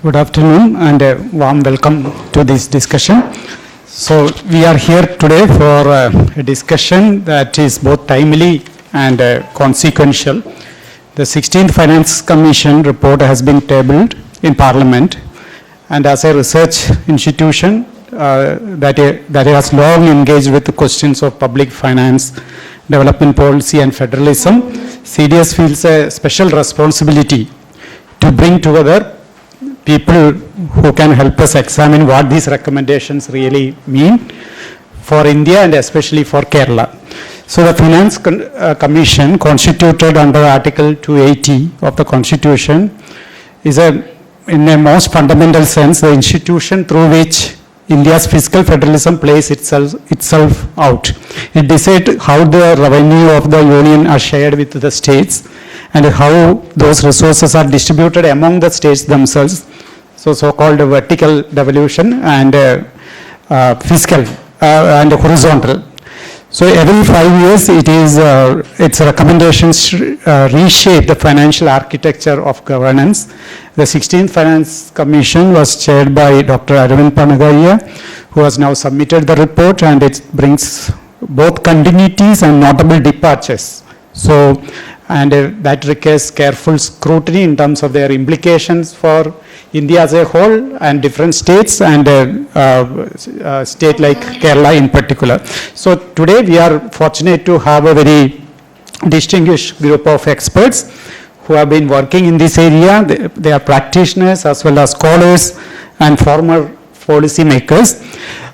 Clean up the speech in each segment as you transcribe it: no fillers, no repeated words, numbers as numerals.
Good afternoon and a warm welcome to this discussion. So we are here today for a discussion that is both timely and consequential. The 16th Finance Commission report has been tabled in Parliament, and as a research institution that has long engaged with the questions of public finance, development policy and federalism, CDS feels a special responsibility to bring together people who can help us examine what these recommendations really mean for India and especially for Kerala. So the Finance Commission, constituted under Article 280 of the Constitution, is in a most fundamental sense the institution through which India's fiscal federalism plays itself out. It decides how the revenue of the union are shared with the states and how those resources are distributed among the states themselves. So-called vertical devolution and fiscal and horizontal. So every 5 years, its recommendations reshape the financial architecture of governance. The 16th Finance Commission was chaired by Dr. Arvind Panagaiya, who has now submitted the report, and it brings both continuities and notable departures. So, that requires careful scrutiny in terms of their implications for India as a whole and different states and a state like Kerala in particular. So today we are fortunate to have a very distinguished group of experts who have been working in this area. They are practitioners as well as scholars and former policy makers.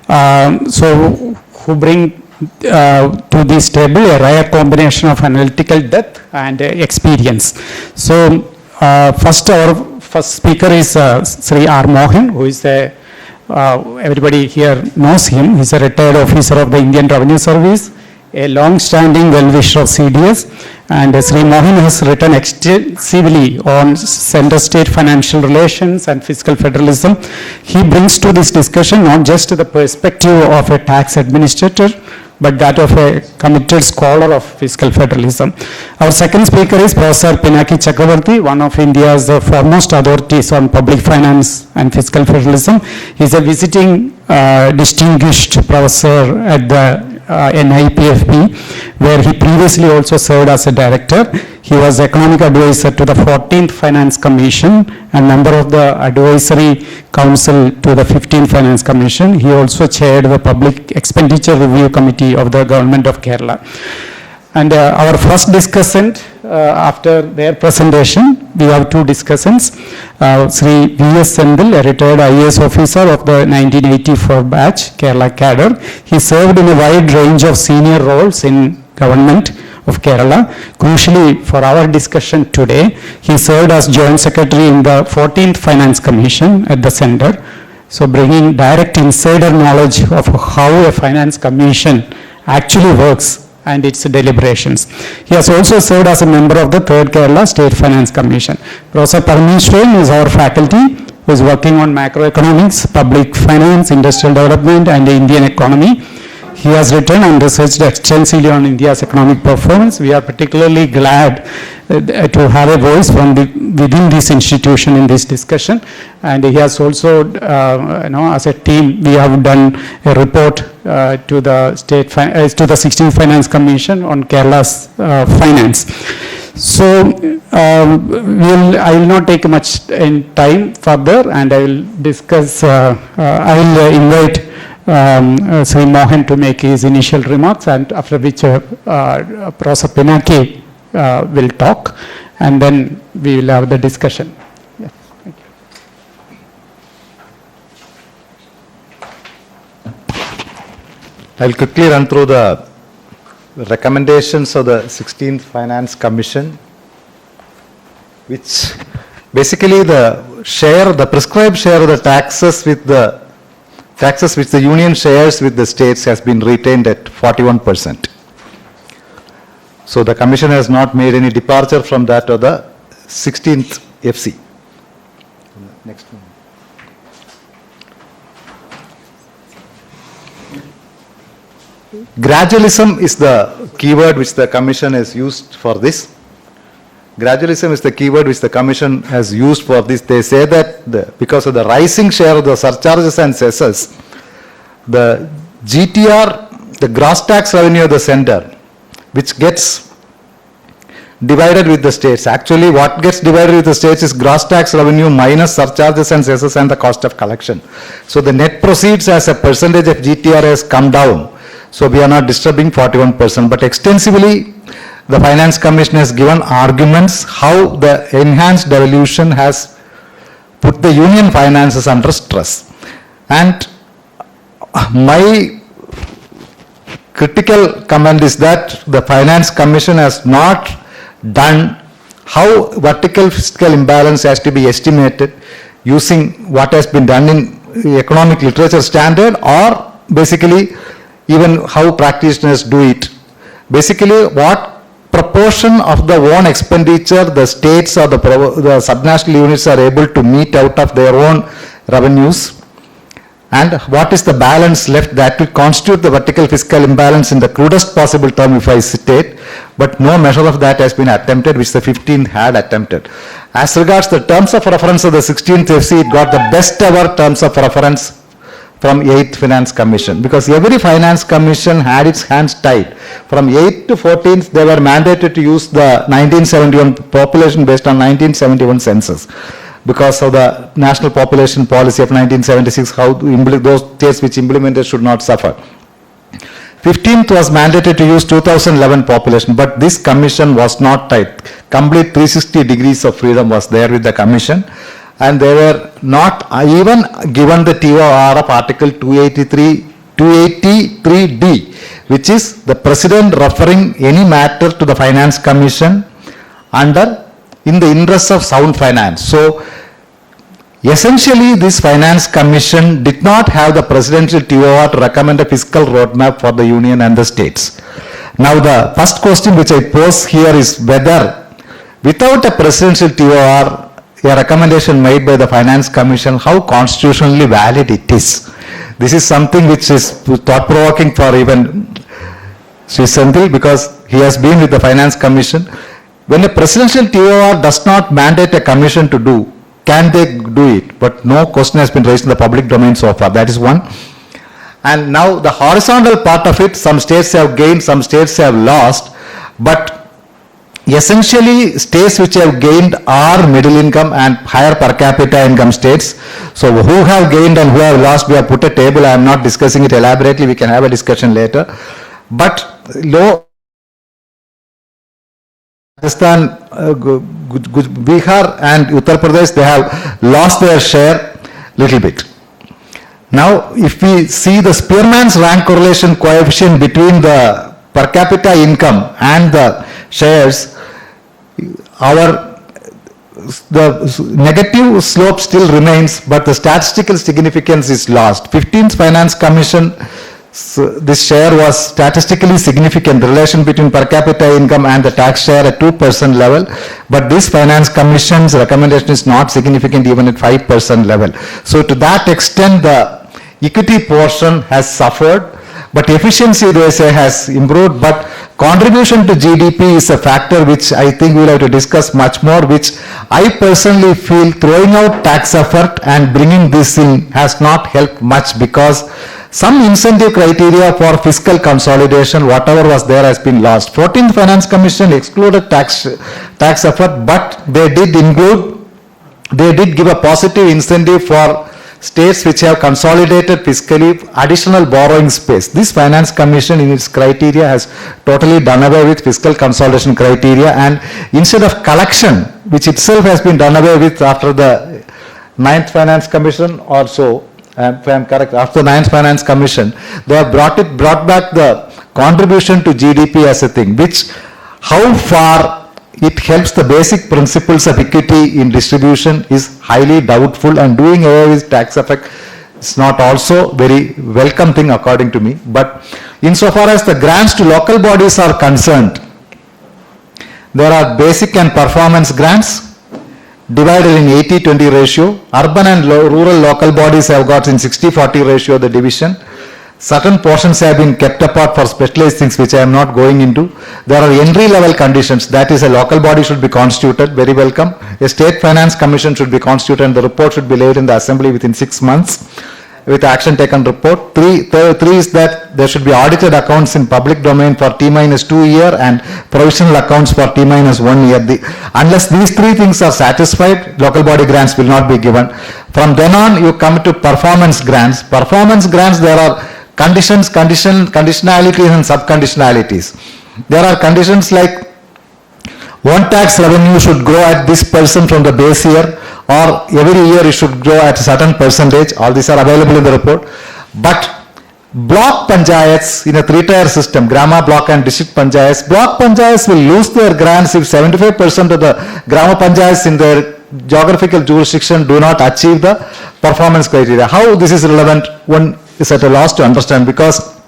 Who bring to this table a rare combination of analytical depth and experience. So our first speaker is Shri R. Mohan, who is everybody here knows him. He's a retired officer of the Indian Revenue Service, a long-standing well-wisher of CDS, and Shri Mohan has written extensively on center-state financial relations and fiscal federalism. He brings to this discussion not just the perspective of a tax administrator, but that of a committed scholar of fiscal federalism. Our second speaker is Professor Pinaki Chakraborty, one of India's foremost authorities on public finance and fiscal federalism. He is a visiting distinguished professor at the NIPFB, where he previously also served as a director. He was economic advisor to the 14th Finance Commission and member of the advisory council to the 15th Finance Commission. He also chaired the Public Expenditure Review Committee of the Government of Kerala. And our first discussant, after their presentation, we have two discussants. Shri V.S. Senthil, a retired IAS officer of the 1984 batch, Kerala cadre. He served in a wide range of senior roles in government of Kerala. Crucially, for our discussion today, he served as Joint Secretary in the 14th Finance Commission at the center. So bringing direct insider knowledge of how a finance commission actually works and its deliberations. He has also served as a member of the 3rd Kerala State Finance Commission. Professor Parameswaran is our faculty who is working on macroeconomics, public finance, industrial development and the Indian economy. He has written and researched extensively on India's economic performance. We are particularly glad to have a voice from within this institution in this discussion. And he has also, as a team, we have done a report to the 16th Finance Commission on Kerala's finance. So I will not take much time further, and I will discuss. I will invite Shri Mohan to make his initial remarks, and after which Professor Pinaki will talk, and then we will have the discussion. Yes, thank you. I'll quickly run through the recommendations of the 16th Finance Commission, which basically the prescribed share of the taxes which the union shares with the states has been retained at 41%. So the commission has not made any departure from that of the 16th FC. Next one. Gradualism is the keyword which the commission has used for this. Gradualism is the keyword which the Commission has used for this. They say that because of the rising share of the surcharges and cesses, the GTR, the gross tax revenue of the center, which gets divided with the states. Actually, what gets divided with the states is gross tax revenue minus surcharges and cesses and the cost of collection. So the net proceeds as a percentage of GTR has come down. So we are not disturbing 41%. But extensively, the Finance Commission has given arguments how the enhanced devolution has put the union finances under stress. And my critical comment is that the Finance Commission has not done how vertical fiscal imbalance has to be estimated using what has been done in economic literature standard, or basically even how practitioners do it. Basically, what proportion of the own expenditure the states or the subnational units are able to meet out of their own revenues, and what is the balance left that will constitute the vertical fiscal imbalance in the crudest possible term, if I state, but no measure of that has been attempted, which the 15th had attempted. As regards the terms of reference of the 16th FC, it got the best ever terms of reference from 8th Finance Commission, because every Finance Commission had its hands tied. From 8th to 14th, they were mandated to use the 1971 population based on 1971 census. Because of the national population policy of 1976, how those states which implemented should not suffer. 15th was mandated to use 2011 population, but this commission was not tight. Complete 360 degrees of freedom was there with the commission, and they were not even given the TOR of Article 283D, which is the President referring any matter to the Finance Commission in the interest of sound finance. So, essentially, this Finance Commission did not have the presidential TOR to recommend a fiscal roadmap for the Union and the states. Now, the first question which I pose here is whether, without a presidential TOR, a recommendation made by the Finance Commission, how constitutionally valid it is. This is something which is thought-provoking for even Shri Senthil, because he has been with the Finance Commission. When a presidential TOR does not mandate a commission to do, can they do it? But no question has been raised in the public domain so far. That is one. And now the horizontal part of it, some states have gained, some states have lost. But essentially, states which have gained are middle income and higher per capita income states. So who have gained and who have lost, we have put a table. I am not discussing it elaborately. We can have a discussion later. But low Rajasthan, Bihar and Uttar Pradesh, they have lost their share little bit. Now, if we see the Spearman's rank correlation coefficient between the per capita income and the shares, the negative slope still remains, but the statistical significance is lost. 15th Finance Commission, this share was statistically significant, the relation between per capita income and the tax share at 2% level, but this Finance Commission's recommendation is not significant even at 5% level. So to that extent, the equity portion has suffered, but efficiency, they say, has improved, but contribution to GDP is a factor which I think we will have to discuss much more, which I personally feel throwing out tax effort and bringing this in has not helped much, because some incentive criteria for fiscal consolidation, whatever was there, has been lost. 14th Finance Commission excluded tax effort, but they did give a positive incentive for states which have consolidated fiscally additional borrowing space. This Finance Commission in its criteria has totally done away with fiscal consolidation criteria, and instead of collection, which itself has been done away with after the 9th Finance Commission or so, if I am correct, after the 9th Finance Commission, they have brought back the contribution to GDP as a thing, which how far it helps the basic principles of equity in distribution is highly doubtful, and doing away with tax effect is not also very welcome thing according to me. But insofar as the grants to local bodies are concerned, there are basic and performance grants divided in 80-20 ratio. Urban and rural local bodies have got in 60-40 ratio the division. Certain portions have been kept apart for specialized things which I am not going into. There are entry level conditions, that is a local body should be constituted, very welcome. A state finance commission should be constituted and the report should be laid in the assembly within 6 months with action taken report. Three is that there should be audited accounts in public domain for T-2 year and provisional accounts for T-1 year. Unless these three things are satisfied, local body grants will not be given. From then on, you come to performance grants. Performance grants, there are conditions, conditionalities and subconditionalities. There are conditions like one tax revenue should grow at this percent from the base year, or every year it should grow at a certain percentage. All these are available in the report. But block panchayats in a three-tier system, Grama, block and district panchayats, block panchayats will lose their grants if 75% of the Grama panchayats in their geographical jurisdiction do not achieve the performance criteria. How this is relevant, one is at a loss to understand, because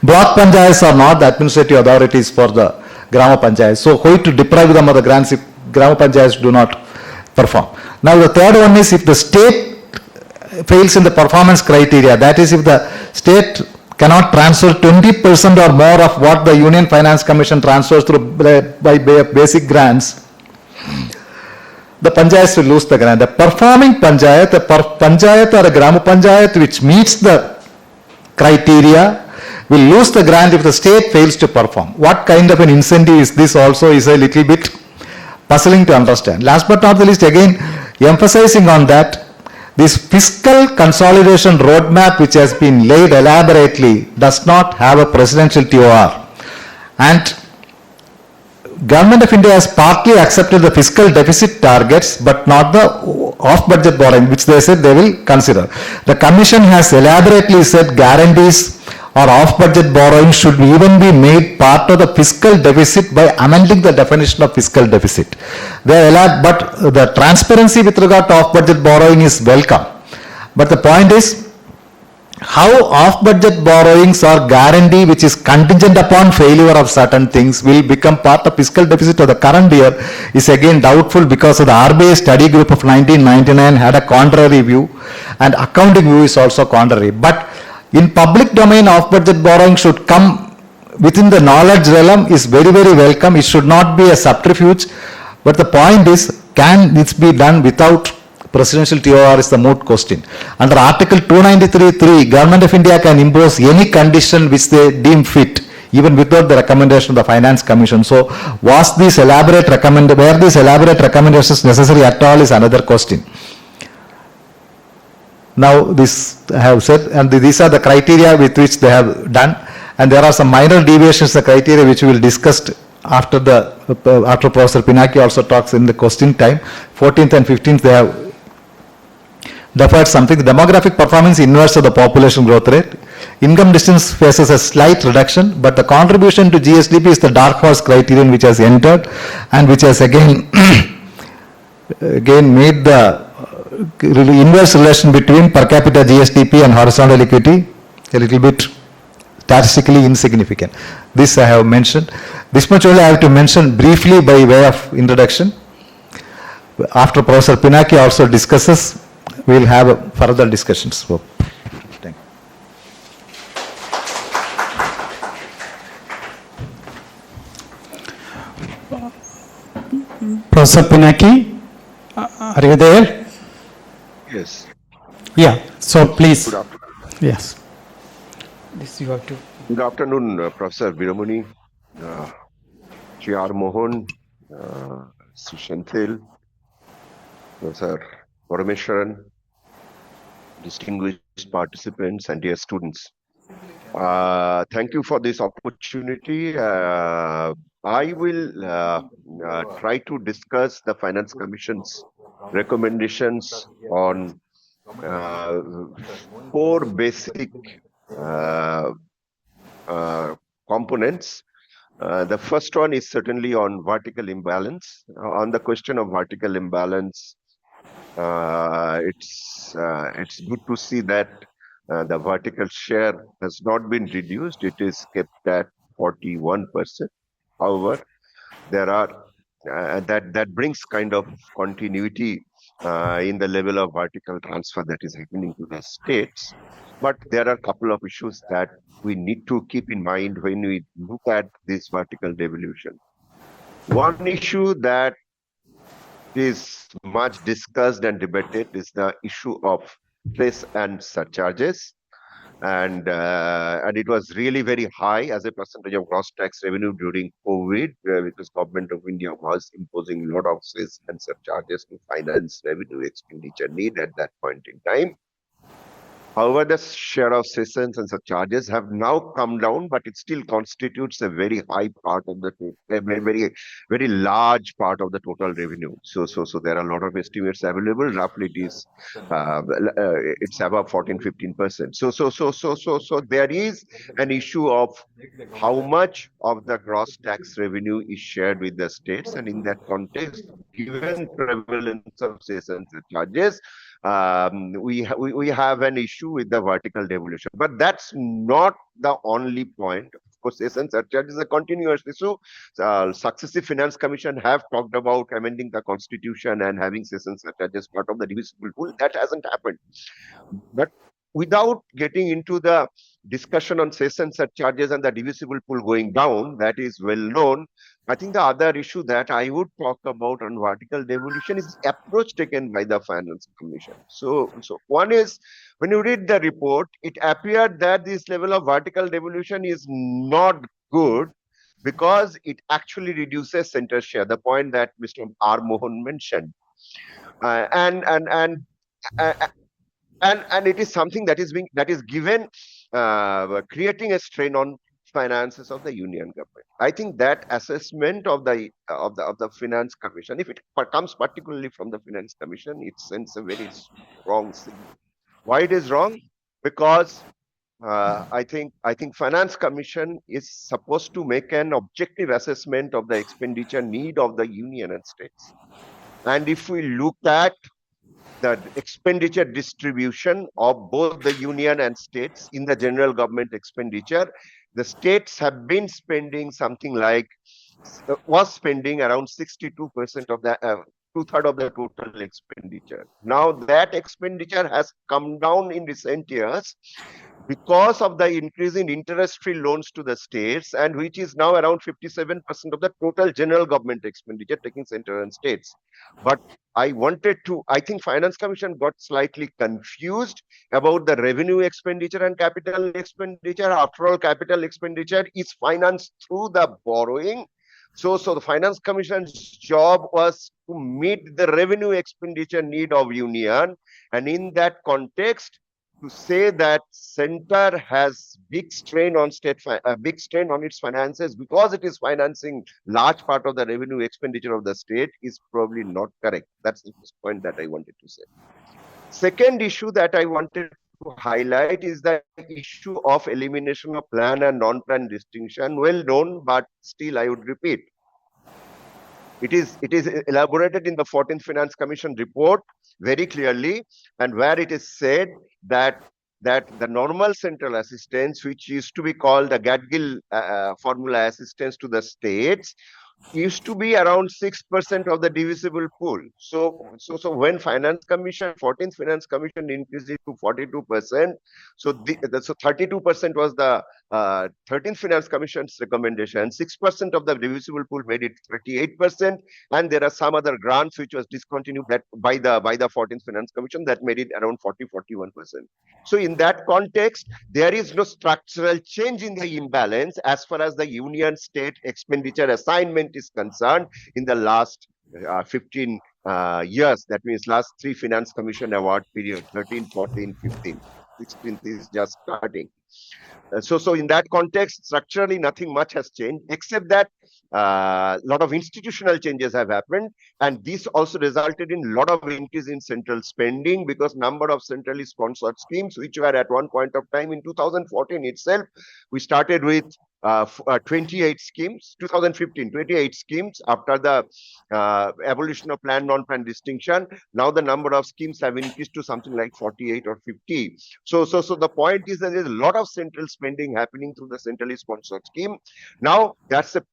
block panchayats are not the administrative authorities for the Grama panchayats. So how to deprive them of the grants if Grama panchayats do not perform. Now the third one is if the state fails in the performance criteria, that is if the state cannot transfer 20% or more of what the Union Finance Commission transfers through by basic grants, the panchayats will lose the grant. The performing panchayat, panchayat or a Grama panchayat which meets the criteria will lose the grant if the state fails to perform. What kind of an incentive is this also is a little bit puzzling to understand. Last but not the least, again emphasizing on that, this fiscal consolidation roadmap which has been laid elaborately does not have a presidential TOR. And Government of India has partly accepted the fiscal deficit targets but not the off-budget borrowing, which they said they will consider. The Commission has elaborately said guarantees or off-budget borrowing should even be made part of the fiscal deficit by amending the definition of fiscal deficit. But the transparency with regard to off-budget borrowing is welcome. But the point is, how off-budget borrowings or guarantee which is contingent upon failure of certain things will become part of fiscal deficit of the current year is again doubtful, because of the RBI study group of 1999 had a contrary view and accounting view is also contrary. But in public domain, off-budget borrowing should come within the knowledge realm is very, very welcome. It should not be a subterfuge. But the point is, can this be done without presidential TOR is the moot question. Under Article 293(3), Government of India can impose any condition which they deem fit, even without the recommendation of the Finance Commission. So, were these elaborate recommendations necessary at all is another question. Now, this I have said, and these are the criteria with which they have done, and there are some minor deviations, the criteria which we will discuss after Professor Pinaki also talks in the question time. 14th and 15th they have deferred something. The demographic performance inverse of the population growth rate. Income distance faces a slight reduction, but the contribution to GSDP is the dark horse criterion which has entered and which has again made the inverse relation between per capita GSDP and horizontal equity a little bit statistically insignificant. This I have mentioned. This much only I have to mention briefly by way of introduction. After Professor Pinaki also discusses, we will have further discussions. So, thank you. Professor Pinaki, are you there? Yes. Yeah, so please. Good afternoon. Yes. This you have to. Good afternoon, Professor Veeramani, Shri Mohan, Sri Senthil, Professor Parameswaran, distinguished participants and dear students. Thank you for this opportunity. I will try to discuss the Finance Commission's recommendations on 4 basic components. The first one is certainly on vertical imbalance. On the question of vertical imbalance, it's good to see that the vertical share has not been reduced. It is kept at 41%. However, there are that brings kind of continuity in the level of vertical transfer that is happening to the states. But there are a couple of issues that we need to keep in mind when we look at this vertical devolution. One issue that is much discussed and debated is the issue of cess and surcharges. And it was really very high as a percentage of gross tax revenue during COVID, because government of India was imposing a lot of cess and surcharges to finance revenue expenditure need at that point in time. However, the share of sessions and surcharges have now come down, but it still constitutes a very high part of the a very large part of the total revenue. So there are a lot of estimates available. Roughly, it's above 14-15%. So there is an issue of how much of the gross tax revenue is shared with the states, and in that context, given prevalence of sessions and charges, we have an issue with the vertical devolution. But that's not the only point. Of course, cess and surcharge is a continuous issue. Successive finance commission have talked about amending the constitution and having cess and surcharge as part of the divisible pool. That hasn't happened. But without getting into the discussion on cess and surcharges and the divisible pool going down, that is well known. I think the other issue that I would talk about on vertical devolution is the approach taken by the Finance Commission. So one is, when you read the report, it appeared that this level of vertical devolution is not good because it actually reduces center share, the point that Mr. R. Mohan mentioned. And it is something that is given creating a strain on finances of the union government. I think that assessment of the Finance Commission, if it comes particularly from the Finance Commission, it sends a very strong signal. Why it is wrong? Because I think Finance Commission is supposed to make an objective assessment of the expenditure need of the union and states. And if we look at the expenditure distribution of both the union and states in the general government expenditure, the states have been spending something like, was spending around 62% of the, two-thirds of the total expenditure. Now that expenditure has come down in recent years because of the increase in interest-free loans to the states, and which is now around 57% of the total general government expenditure, taking center and states. But I think Finance Commission got slightly confused about the revenue expenditure and capital expenditure. After all, capital expenditure is financed through the borrowing. So the Finance Commission's job was to meet the revenue expenditure need of union, and in that context, to say that center has big strain on its finances because it is financing large part of the revenue expenditure of the state is probably not correct. That's the first point that I wanted to say. Second issue that I wanted to highlight is the issue of elimination of plan and non-plan distinction. Well known, but still I would repeat. It is elaborated in the 14th Finance Commission report very clearly, and where it is said that the normal central assistance, which used to be called the Gadgil formula assistance to the states, used to be around 6% of the divisible pool. So when 14th Finance Commission increased it to 42%, so 32% was the 13th Finance Commission's recommendation. 6% of the divisible pool made it 38%, and there are some other grants which was discontinued by the 14th Finance Commission that made it around 40-41%. So in that context, there is no structural change in the imbalance as far as the union state expenditure assignment is concerned in the last 15 years. That means last 3 Finance Commission award period, 13, 14, 15. 16th is just starting. So in that context, structurally nothing much has changed, except that a lot of institutional changes have happened, and this also resulted in a lot of increase in central spending, because number of centrally sponsored schemes, which were at one point of time in 2014 itself, we started with 28 schemes, 2015, 28 schemes after the abolition of plan, non-plan distinction. Now the number of schemes have increased to something like 48 or 50. So the point is that there's a lot of central spending happening through the centrally sponsored scheme. Now, that's a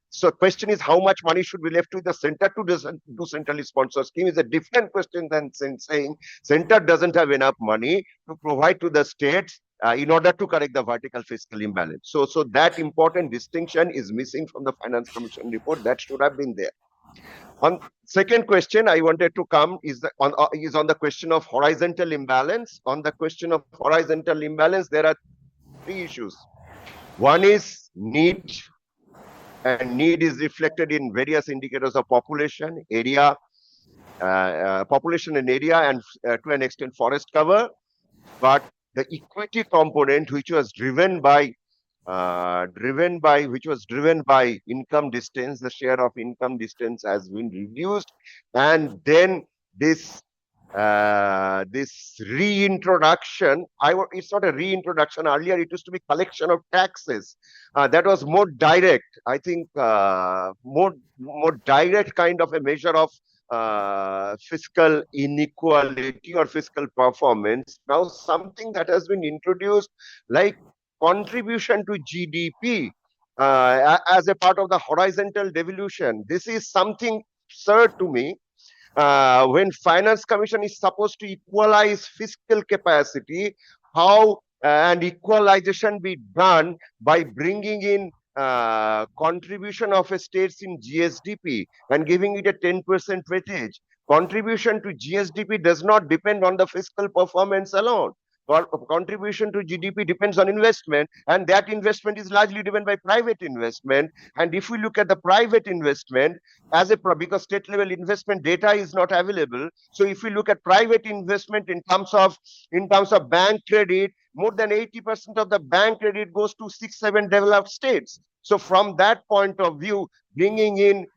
so question is how much money should be left with the center to do centrally sponsored scheme is a different question than saying center doesn't have enough money to provide to the states in order to correct the vertical fiscal imbalance. So that important distinction is missing from the Finance Commission report. That should have been there. On second question, I wanted to come is on the question of horizontal imbalance. On the question of horizontal imbalance, there are three issues. One is need, and need is reflected in various indicators of population, area, population and area, and to an extent forest cover. But the equity component, which was driven by income distance, the share of income distance has been reduced, and then this reintroduction, it's not a reintroduction. Earlier it used to be collection of taxes that was more direct, I think, more direct kind of a measure of fiscal inequality or fiscal performance. Now something that has been introduced like contribution to GDP as a part of the horizontal devolution. This is something absurd to me. When Finance Commission is supposed to equalize fiscal capacity, how and equalization be done by bringing in contribution of states in GSDP and giving it a 10% weightage. Contribution to GSDP does not depend on the fiscal performance alone. Contribution to GDP depends on investment, and that investment is largely driven by private investment. And if we look at the private investment because state level investment data is not available, so if we look at private investment in terms of bank credit, more than 80% of the bank credit goes to 6-7 developed states. So from that point of view, bringing in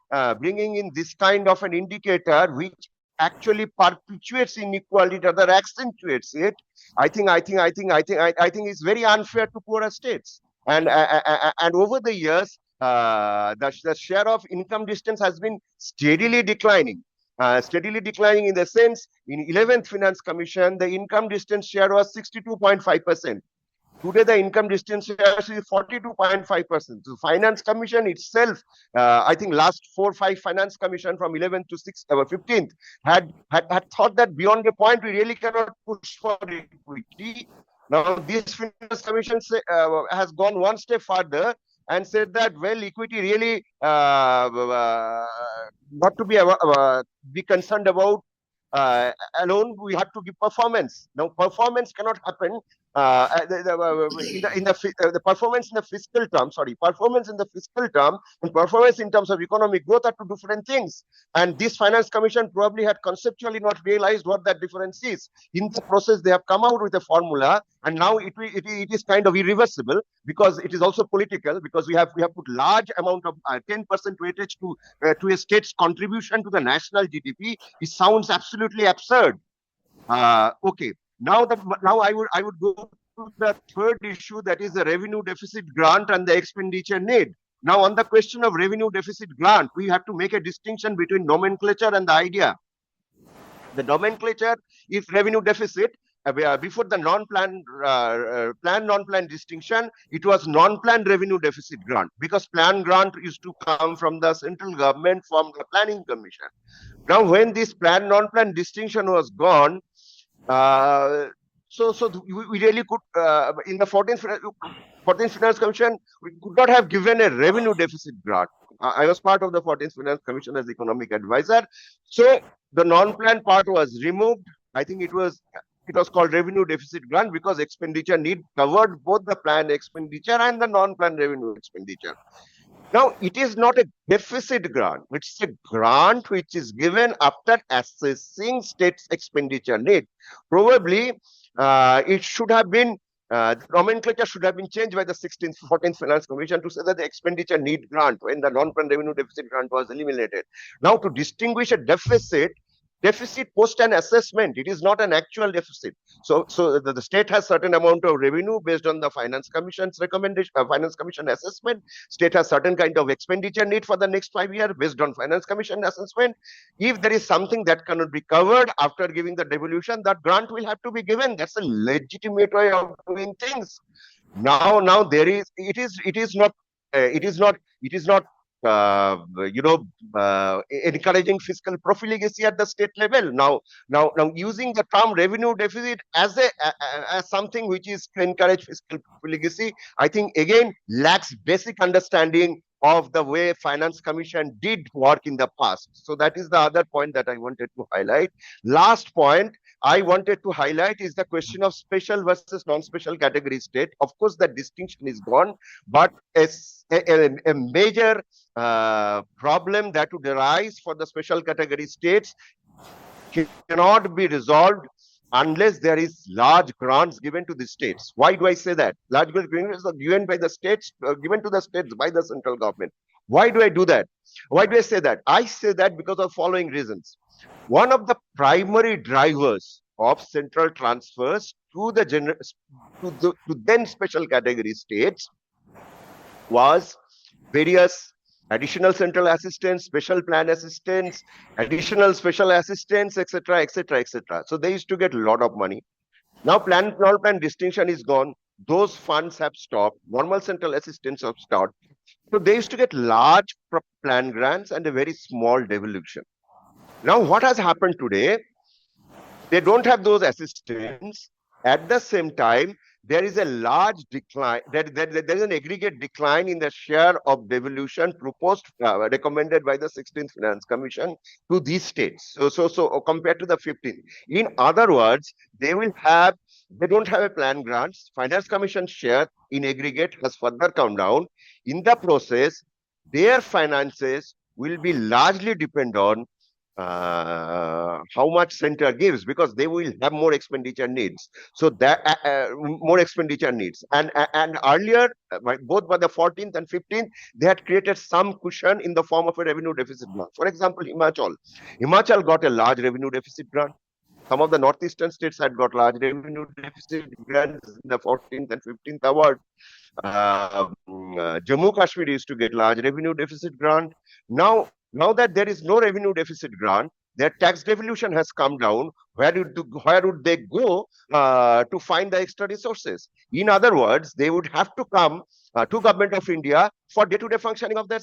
this kind of an indicator which actually perpetuates inequality, rather accentuates it, I think it's very unfair to poorer states. And over the years, the share of income distance has been steadily declining. In the sense, in 11th Finance Commission, the income distance share was 62.5%. Today, the income distance share is 42.5%. So Finance Commission itself, I think last 4-5 Finance Commission from 11th to 15th had thought that beyond a point we really cannot push for equity. Now, this Finance Commission has gone one step further and said that, well, equity really not to be concerned about alone. We have to give performance. Now, performance cannot happen the performance in the fiscal term. Performance in the fiscal term and performance in terms of economic growth are two different things. And this Finance Commission probably had conceptually not realized what that difference is. In the process, they have come out with a formula, and now it is kind of irreversible because it is also political, because we have put large amount of 10% weightage to a state's contribution to the national GDP. It sounds absolutely absurd. Okay. Now I would go to the third issue, that is the revenue deficit grant and the expenditure need. Now, on the question of revenue deficit grant, we have to make a distinction between nomenclature and the idea. The nomenclature is revenue deficit. Before the non-plan distinction, it was non-plan revenue deficit grant, because plan grant used to come from the central government, from the planning commission. Now, when this plan non-plan distinction was gone, so we really could, in the 14th Finance Commission, we could not have given a revenue deficit grant. I was part of the 14th Finance Commission as economic advisor. So the non-plan part was removed. I think it was called revenue deficit grant because expenditure need covered both the planned expenditure and the non-plan revenue expenditure. Now, it is not a deficit grant. It's a grant which is given after assessing state's expenditure need. Probably, it should have been, the nomenclature should have been changed by the 14th Finance Commission to say that the expenditure need grant when the non-plan revenue deficit grant was eliminated. Now, to distinguish a deficit, deficit post an assessment. It is not an actual deficit. So the state has certain amount of revenue based on the finance commission's recommendation, finance commission assessment. State has certain kind of expenditure need for the next 5 years based on finance commission assessment. If there is something that cannot be covered after giving the devolution, that grant will have to be given. That's a legitimate way of doing things. Now there is, it is not encouraging fiscal profligacy at the state level. Now using the term revenue deficit as as something which is to encourage fiscal profligacy, I think again lacks basic understanding of the way finance commission did work in the past. So that is the other point that I wanted to highlight. Last point I wanted to highlight is the question of special versus non-special category state. Of course, the distinction is gone, but a major problem that would arise for the special category states cannot be resolved unless there is large grants given to the states. Why do I say that? Large grants are given by the states, given to the states by the central government. Why do I do that? Why do I say that? I say that because of following reasons. One of the primary drivers of central transfers to to then special category states was various additional central assistance, special plan assistance, additional special assistance, etc., etc., etc. So they used to get a lot of money. Now non-plan distinction is gone. Those funds have stopped. Normal central assistance have stopped. So they used to get large plan grants and a very small devolution. Now what has happened today? They don't have those assistants. At the same time, there is a large decline. There is an aggregate decline in the share of devolution proposed, recommended by the 16th Finance Commission to these states. So compared to the 15th. In other words, they don't have a plan grants. Finance Commission share in aggregate has further come down. In the process, their finances will be largely depend on how much center gives, because they will have more expenditure needs. So that more expenditure needs, and earlier, both by the 14th and 15th, they had created some cushion in the form of a revenue deficit grant. For example, Himachal got a large revenue deficit grant. Some of the northeastern states had got large revenue deficit grants in the 14th and 15th award. Jammu Kashmir used to get large revenue deficit grant. Now that there is no revenue deficit grant, their tax devolution has come down. Where would they go to find the extra resources? In other words, they would have to come to Government of India for day-to-day functioning of their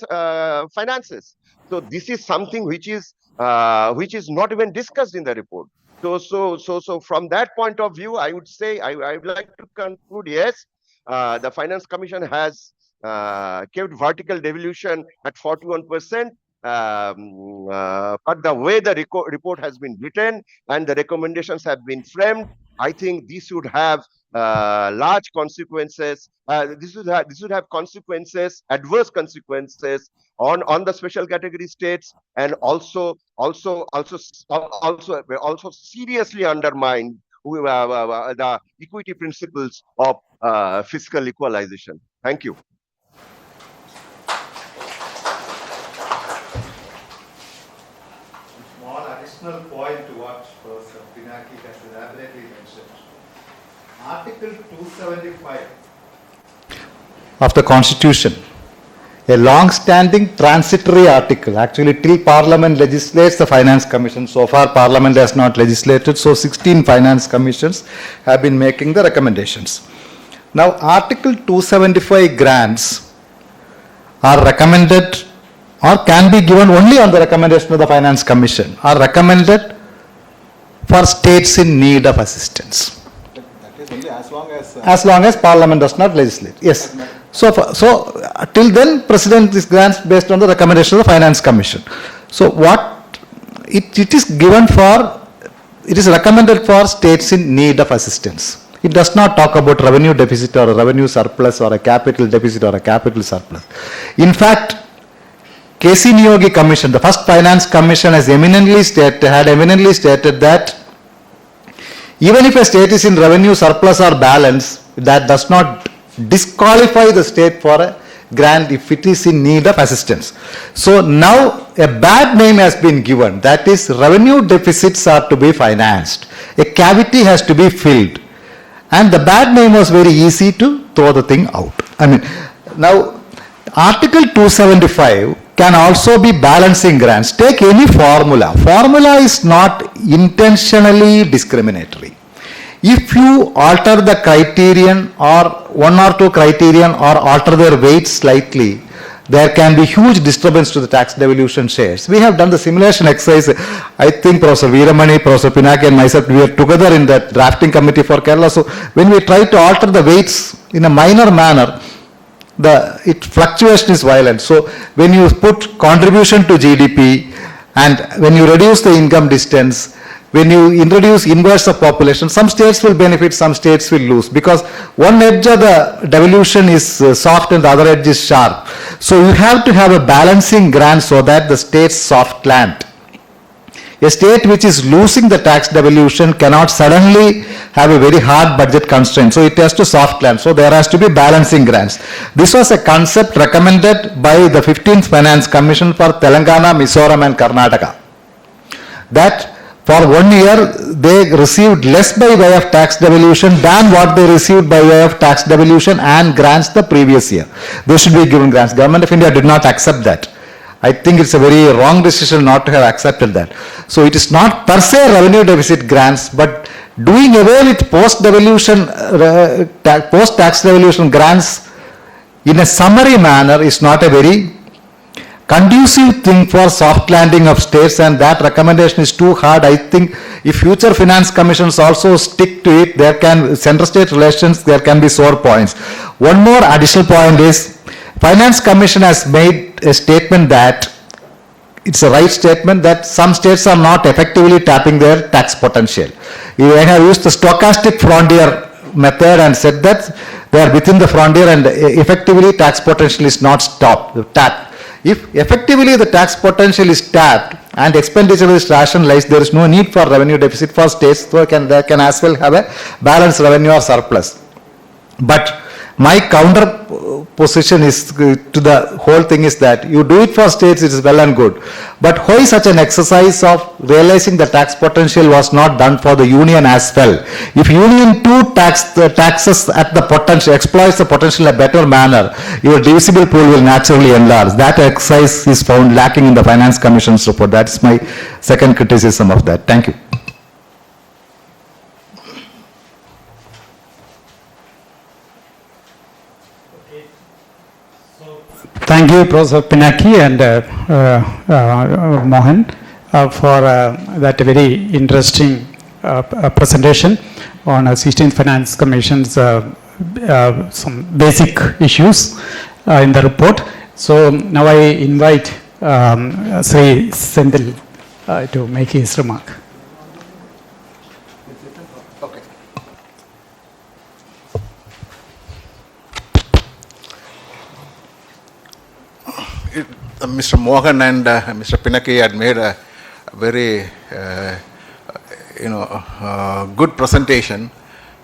finances. So this is something which is not even discussed in the report. So from that point of view, I would say I would like to conclude. Yes, the Finance Commission has kept vertical devolution at 41%. But the way the report has been written and the recommendations have been framed, I think this would have large consequences. This would have consequences, adverse consequences on the special category states, and also seriously undermine the equity principles of fiscal equalization. Thank you. Additional point to what Professor Pinaki has elaborately mentioned. Article 275 of the Constitution, a long-standing transitory article, actually till Parliament legislates the Finance Commission. So far Parliament has not legislated, so 16 Finance Commissions have been making the recommendations. Now Article 275 grants are recommended or can be given only on the recommendation of the Finance Commission, are recommended for states in need of assistance. That is only as long as Parliament does not legislate. Yes. So till then, President is grants based on the recommendation of the Finance Commission. So what it is given for, it is recommended for states in need of assistance. It does not talk about revenue deficit or a revenue surplus or a capital deficit or a capital surplus. In fact, K.C. Niyogi Commission, the first Finance Commission, had eminently stated that even if a state is in revenue surplus or balance, that does not disqualify the state for a grant if it is in need of assistance. So now a bad name has been given, that is revenue deficits are to be financed. A cavity has to be filled. And the bad name was very easy to throw the thing out. I mean, now Article 275 can also be balancing grants. Take any formula. Formula is not intentionally discriminatory. If you alter the criterion or one or two criterion or alter their weight slightly, there can be huge disturbance to the tax devolution shares. We have done the simulation exercise. I think Professor Veeramani, Professor Pinaki and myself, we were together in that drafting committee for Kerala. So when we try to alter the weights in a minor manner, fluctuation is violent. So when you put contribution to GDP and when you reduce the income distance, when you introduce inverse of population, some states will benefit, some states will lose, because one edge of the devolution is soft and the other edge is sharp. So you have to have a balancing grant so that the states soft land. A state which is losing the tax devolution cannot suddenly have a very hard budget constraint. So it has to soft land. So there has to be balancing grants. This was a concept recommended by the 15th Finance Commission for Telangana, Mizoram and Karnataka. That for 1 year, they received less by way of tax devolution than what they received by way of tax devolution and grants the previous year. They should be given grants. Government of India did not accept that. I think it's a very wrong decision not to have accepted that. So it is not per se revenue deficit grants, but doing away with post-devolution, post-tax devolution grants in a summary manner is not a very conducive thing for soft landing of states, and that recommendation is too hard. I think if future finance commissions also stick to it, there can, center-state relations, there can be sore points. One more additional point is, Finance Commission has made a statement that, it's a right statement, that some states are not effectively tapping their tax potential. They have used the stochastic frontier method and said that they are within the frontier and effectively tax potential is not tapped. If effectively the tax potential is tapped and expenditure is rationalized, there is no need for revenue deficit for states, so they can as well have a balanced revenue or surplus. But my counter position is to the whole thing is that you do it for states, it is well and good. But why such an exercise of realizing the tax potential was not done for the union as well? If union too taxes at the potential, exploits the potential in a better manner, your divisible pool will naturally enlarge. That exercise is found lacking in the Finance Commission's report. That's my second criticism of that. Thank you. Thank you, Professor Pinaki and Mohan, for that very interesting presentation on 16th Finance Commission's some basic issues in the report. So now I invite Shri Senthil to make his remark. Mr. Mohan and Mr. Pinaki had made a very, good presentation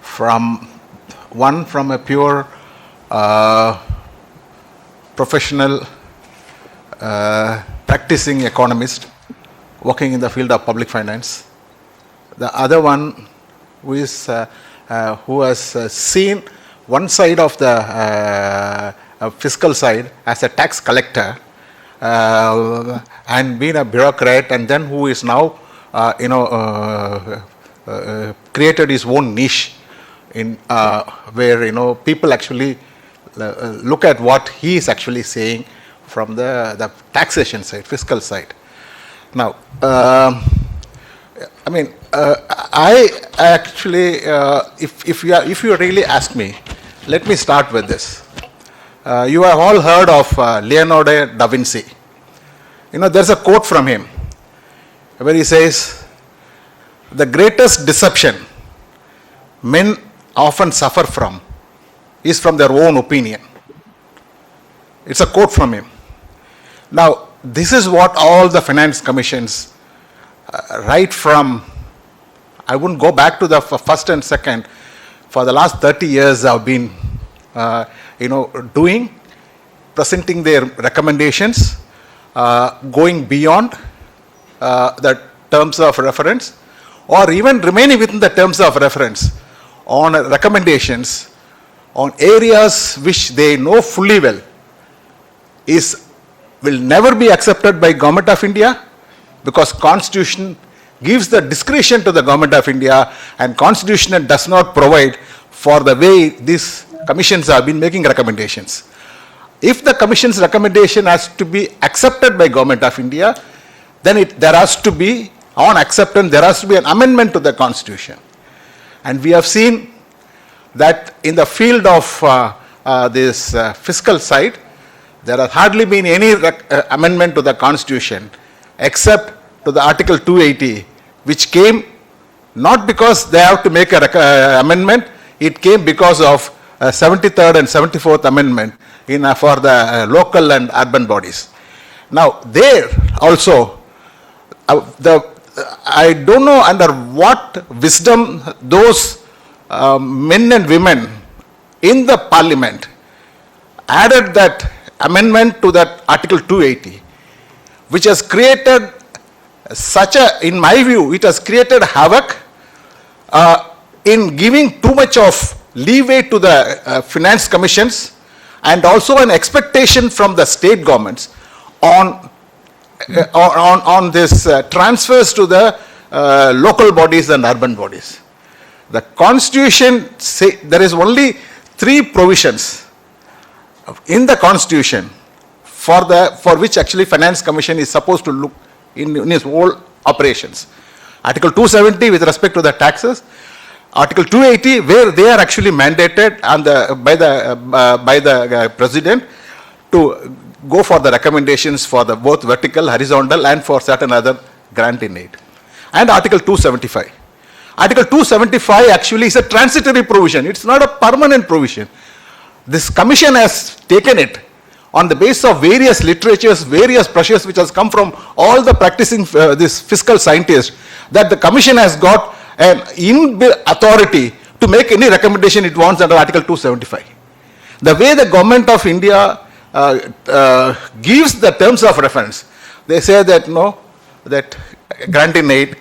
from a pure professional practicing economist working in the field of public finance. The other one who has seen one side of the fiscal side as a tax collector and been a bureaucrat, and then who is now created his own niche in where people actually look at what he is actually saying from the taxation side, fiscal side. Now, I actually, if you really ask me, let me start with this. You have all heard of Leonardo da Vinci. There's a quote from him where he says, "The greatest deception men often suffer from is from their own opinion." It's a quote from him. Now, this is what all the finance commissions, right from, I wouldn't go back to the first and second, for the last 30 years have been doing, presenting their recommendations, going beyond the terms of reference, or even remaining within the terms of reference on recommendations on areas which they know fully well will never be accepted by Government of India, because Constitution gives the discretion to the Government of India, and Constitution does not provide for the way these commissions have been making recommendations. If the Commission's recommendation has to be accepted by Government of India, then there has to be, on acceptance, there has to be an amendment to the Constitution. And we have seen that in the field of this fiscal side, there has hardly been any amendment to the Constitution except to the Article 280, which came not because they have to make an amendment, it came because of 73rd and 74th Amendment for the local and urban bodies. Now, there also, I don't know under what wisdom those men and women in the Parliament added that amendment to that Article 280, which has created in my view, it has created havoc in giving too much of leeway to the finance commissions, and also an expectation from the state governments on this transfers to the local bodies and urban bodies. The Constitution there is only 3 provisions in the Constitution for which actually Finance Commission is supposed to look in its whole operations. Article 270 with respect to the taxes, Article 280 where they are actually mandated by the President to go for the recommendations for the both vertical, horizontal, and for certain other grant in aid. And Article 275. Article 275 actually is a transitory provision. It's not a permanent provision. This commission has taken it on the basis of various literatures, various pressures which has come from all the practicing this fiscal scientists, that the commission has got an inbuilt authority to make any recommendation it wants under Article 275. The way the Government of India gives the terms of reference, they say that that grant in aid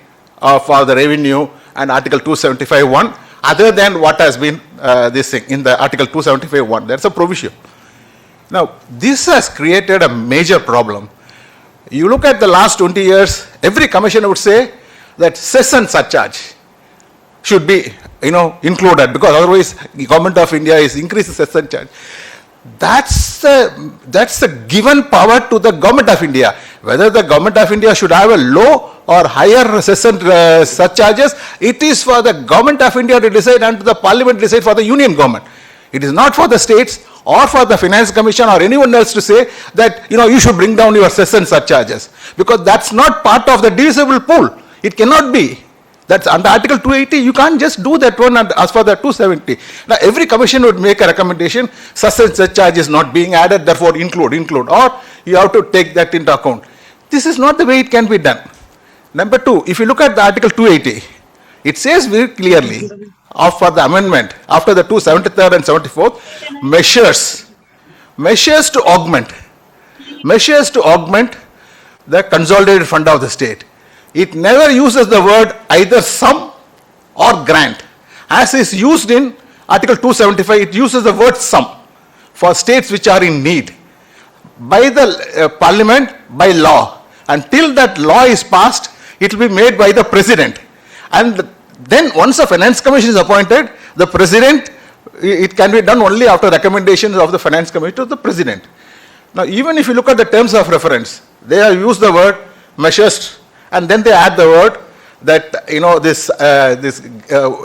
for the revenue and Article 275(1), other than what has been this thing in the Article 275(1), that's a provision. Now, this has created a major problem. You look at the last 20 years, every commissioner would say that cess and surcharge should be included, because otherwise the Government of India is increasing cess and charge. That's a given power to the Government of India. Whether the Government of India should have a low or higher cess and surcharges, it is for the Government of India to decide and to the Parliament to decide for the Union Government. It is not for the states or for the Finance Commission or anyone else to say that you should bring down your cess and surcharges, because that's not part of the divisible pool. It cannot be. That's under Article 280, you can't just do that one as for the 270. Now, every commission would make a recommendation, cess and surcharge is not being added, therefore include, or you have to take that into account. This is not the way it can be done. Number 2, if you look at the Article 280, it says very clearly for the amendment after the 273rd and 74th, measures to augment the consolidated fund of the state. It never uses the word either sum or grant. As is used in Article 275, it uses the word sum for states which are in need. By the Parliament, by law. Until that law is passed, it will be made by the President. And then once a Finance Commission is appointed, the President, it can be done only after recommendations of the Finance Committee to the President. Now, even if you look at the terms of reference, they have used the word measures, and then they add the word that this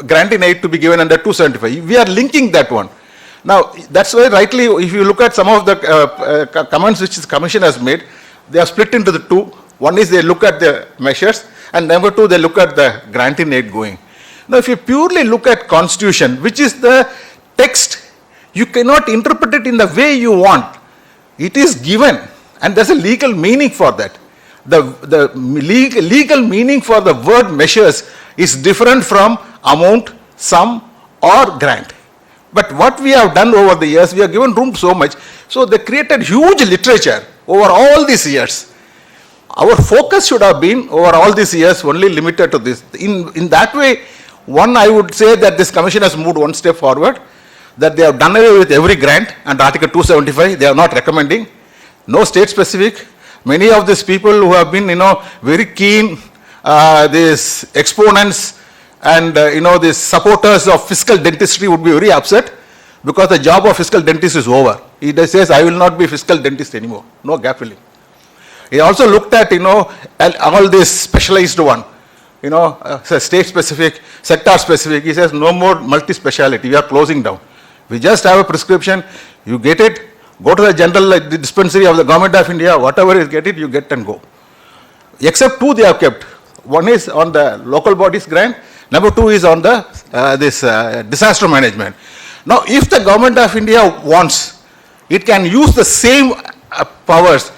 grant in aid to be given under 275. We are linking that one. Now, that's why rightly, if you look at some of the comments which the Commission has made, they are split into the 2. One is they look at the measures, and number 2, they look at the grant in aid going. Now, if you purely look at Constitution, which is the text, you cannot interpret it in the way you want. It is given, and there's a legal meaning for that. The legal meaning for the word measures is different from amount, sum, or grant. But what we have done over the years, we have given room so much. So they created huge literature over all these years. Our focus should have been over all these years only limited to this. In that way, one, I would say that this commission has moved one step forward, that they have done away with every grant and Article 275, they are not recommending. No state specific. Many of these people who have been, very keen, these exponents and, these supporters of fiscal dentistry would be very upset because the job of fiscal dentist is over. He says, I will not be fiscal dentist anymore. No gap filling. He also looked at, all this specialized one, state specific, sector specific. He says, no more multi-speciality, we are closing down. We just have a prescription, you get it, go to the general the dispensary of the Government of India, whatever you get it, you get and go. Except two they have kept. One is on the local bodies grant, number two is on the disaster management. Now, if the Government of India wants, it can use the same powers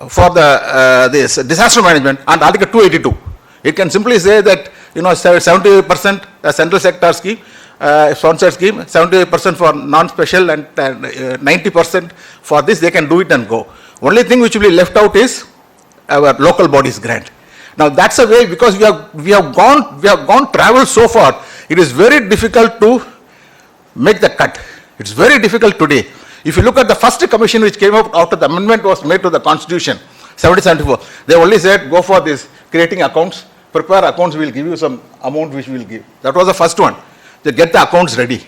for the this disaster management under Article 282. It can simply say that 70% central sector scheme, sponsored scheme, 78% for non-special and 90% for this, they can do it and go. Only thing which will be left out is our local bodies grant. Now that's a way, because we have gone travel so far, it is very difficult to make the cut. It's very difficult today. If you look at the first commission which came up after the amendment was made to the Constitution, 1774, they only said go for this, creating accounts, prepare accounts, we will give you some amount which we will give. That was the first one, to get the accounts ready.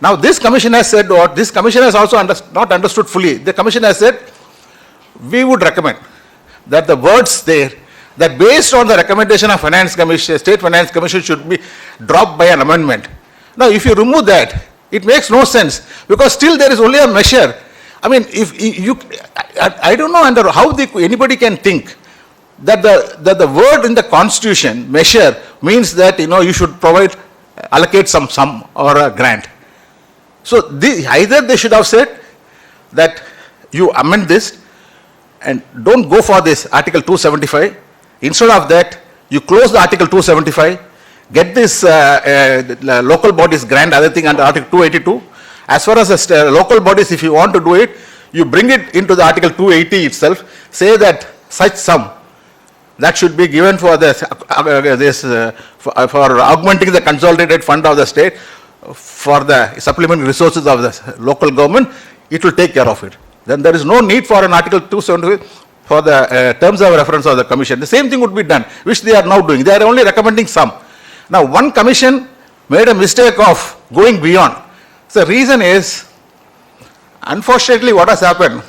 Now this commission has said what? This commission has also not understood fully. The commission has said, we would recommend that the words there, that based on the recommendation of Finance Commission, State Finance Commission should be dropped by an amendment. Now if you remove that, it makes no sense, because still there is only a measure. I mean, if you, I don't know under how anybody can think that the word in the Constitution, measure, means that you should allocate some sum or a grant. So either they should have said that you amend this and don't go for this Article 275. Instead of that, you close the Article 275, get this local bodies grant, other thing under Article 282. As far as the local bodies, if you want to do it, you bring it into the Article 280 itself, say that such sum that should be given for for augmenting the consolidated fund of the state for the supplementary resources of the local government, it will take care of it. Then there is no need for an Article 270 for the terms of reference of the commission. The same thing would be done, which they are now doing. They are only recommending some. Now, one commission made a mistake of going beyond. So the reason is, unfortunately, what has happened,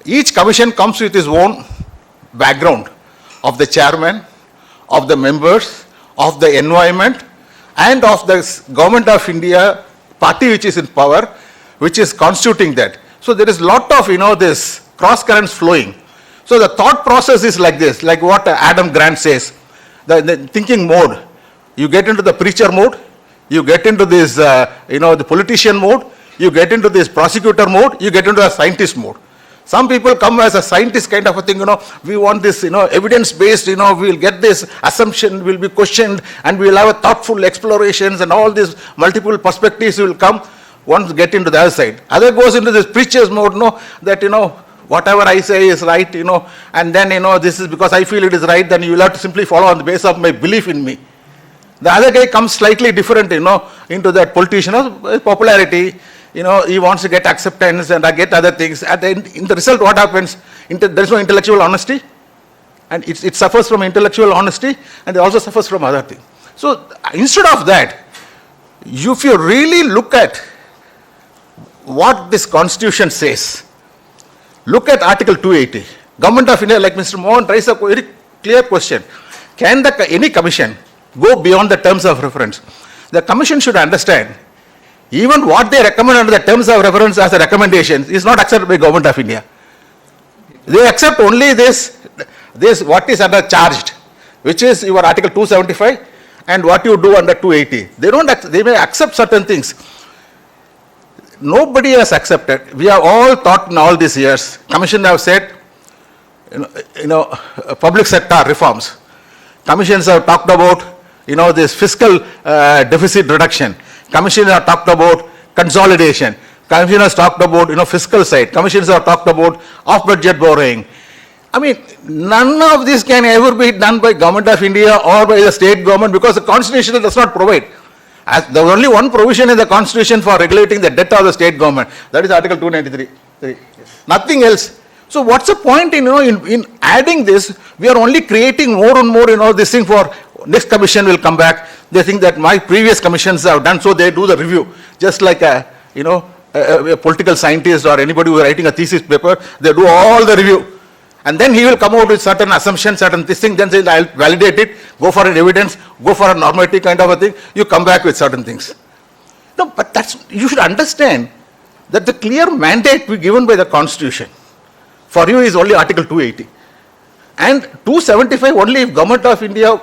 each commission comes with its own background of the chairman, of the members, of the environment, and of the Government of India party which is in power, which is constituting that. So there is a lot of, this cross currents flowing. So the thought process is like this, like what Adam Grant says, the thinking mode. You get into the preacher mode, you get into this, the politician mode, you get into this prosecutor mode, you get into a scientist mode. Some people come as a scientist kind of a thing, we want this, evidence-based, we will get this assumption, will be questioned, and we will have a thoughtful explorations, and all these multiple perspectives will come once get into the other side. Other goes into this preacher's mode, that, whatever I say is right, and then, this is because I feel it is right, then you will have to simply follow on the basis of my belief in me. The other guy comes slightly different, into that politician, popularity, he wants to get acceptance and get other things. At the end, in the result, what happens? There is no intellectual honesty, and it suffers from intellectual honesty, and it also suffers from other things. So instead of that, if you really look at what this Constitution says, look at Article 280. Government of India, like Mr. Mohan raised a very clear question. Can any commission go beyond the terms of reference? The commission should understand, even what they recommend under the terms of reference as a recommendation is not accepted by Government of India. They accept only this what is under charged, which is your Article 275 and what you do under 280. They may accept certain things. Nobody has accepted. We have all thought in all these years. Commission have said, public sector reforms. Commissions have talked about, this fiscal deficit reduction. Commission have talked about consolidation. Commissioners talked about, fiscal side. Commissioners have talked about off-budget borrowing. I mean, none of this can ever be done by Government of India or by the state government because the Constitution does not provide. There was only one provision in the Constitution for regulating the debt of the state government. That is Article 293. Nothing else. So what's the point in adding this? We are only creating more and more, this thing for next commission will come back. They think that my previous commissions have done, so they do the review. Just like a political scientist or anybody who is writing a thesis paper, they do all the review. And then he will come out with certain assumptions, certain this thing, then say, I'll validate it, go for an evidence, go for a normative kind of a thing, you come back with certain things. No, but you should understand that the clear mandate be given by the Constitution for you is only Article 280. And 275 only if Government of India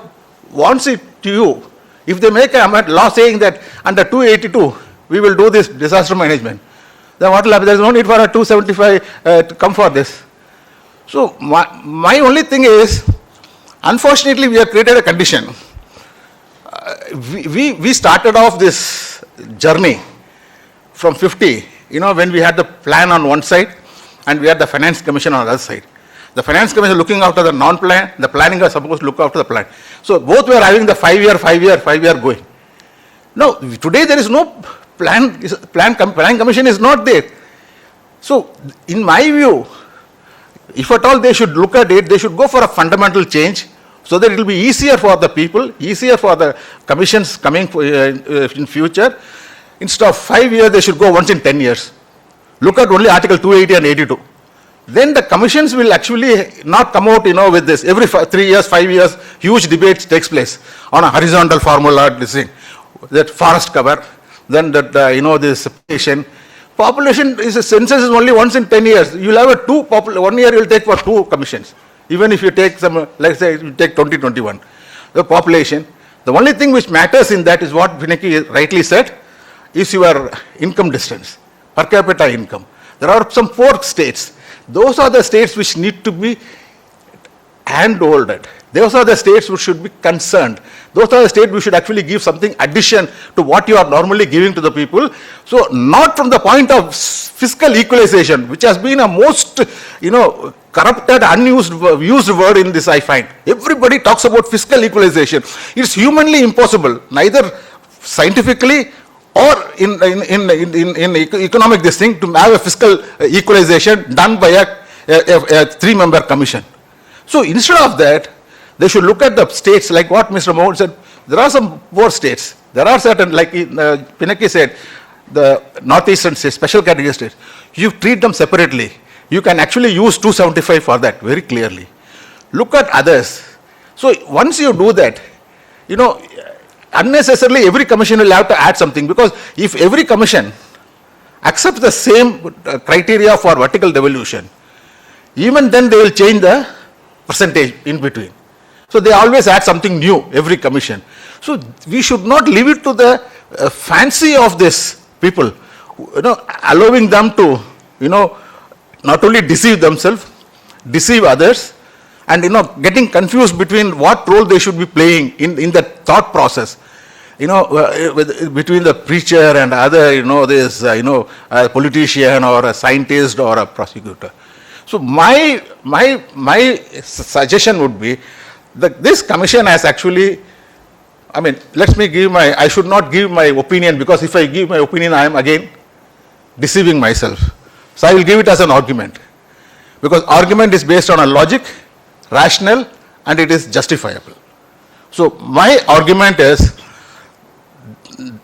wants it to you. If they make a law saying that under 282, we will do this disaster management, then what will happen? There is no need for a 275 to come for this. So my only thing is, unfortunately, we have created a condition. We started off this journey from 50, when we had the plan on one side and we had the Finance Commission on the other side. The Finance Commission looking after the non-plan, the planning was supposed to look after the plan. So both were having the 5-year going. No, today there is no plan commission is not there. So in my view, if at all they should look at it, they should go for a fundamental change so that it will be easier for the people, easier for the commissions coming in future. Instead of 5 years, they should go once in 10 years. Look at only Article 280 and 82. Then the commissions will actually not come out, with this. Every 3 years, 5 years, huge debates takes place on a horizontal formula, this thing, that forest cover, then that, this population is a census is only once in 10 years. You will have 1 year you will take for 2 commissions. Even if you take some, let's say you take 2021, the population, the only thing which matters in that is what Pinaki rightly said, is your income distance, per capita income. There are some 4 states. Those are the states which need to be hand-holded. Those are the states which should be concerned. Those are the states which should actually give something addition to what you are normally giving to the people. So not from the point of fiscal equalization, which has been a most, corrupted, unused used word in this, I find. Everybody talks about fiscal equalization. It's humanly impossible, neither scientifically or in economic this thing, to have a fiscal equalization done by a 3-member commission. So instead of that, they should look at the states like what Mr. Mohan said. There are some poor states. There are certain, like Pinaki said, the northeastern states, special category states. You treat them separately. You can actually use 275 for that very clearly. Look at others. So once you do that, unnecessarily every commission will have to add something, because if every commission accepts the same criteria for vertical devolution, even then they will change the percentage in between. So they always add something new, every commission. So we should not leave it to the fancy of this people, allowing them to, not only deceive themselves, deceive others, and getting confused between what role they should be playing in the thought process. Between the preacher and other, this, a politician or a scientist or a prosecutor. So my suggestion would be that this commission has actually, I should not give my opinion, because if I give my opinion, I am again deceiving myself. So I will give it as an argument, because argument is based on a logic, rational, and it is justifiable. So my argument is,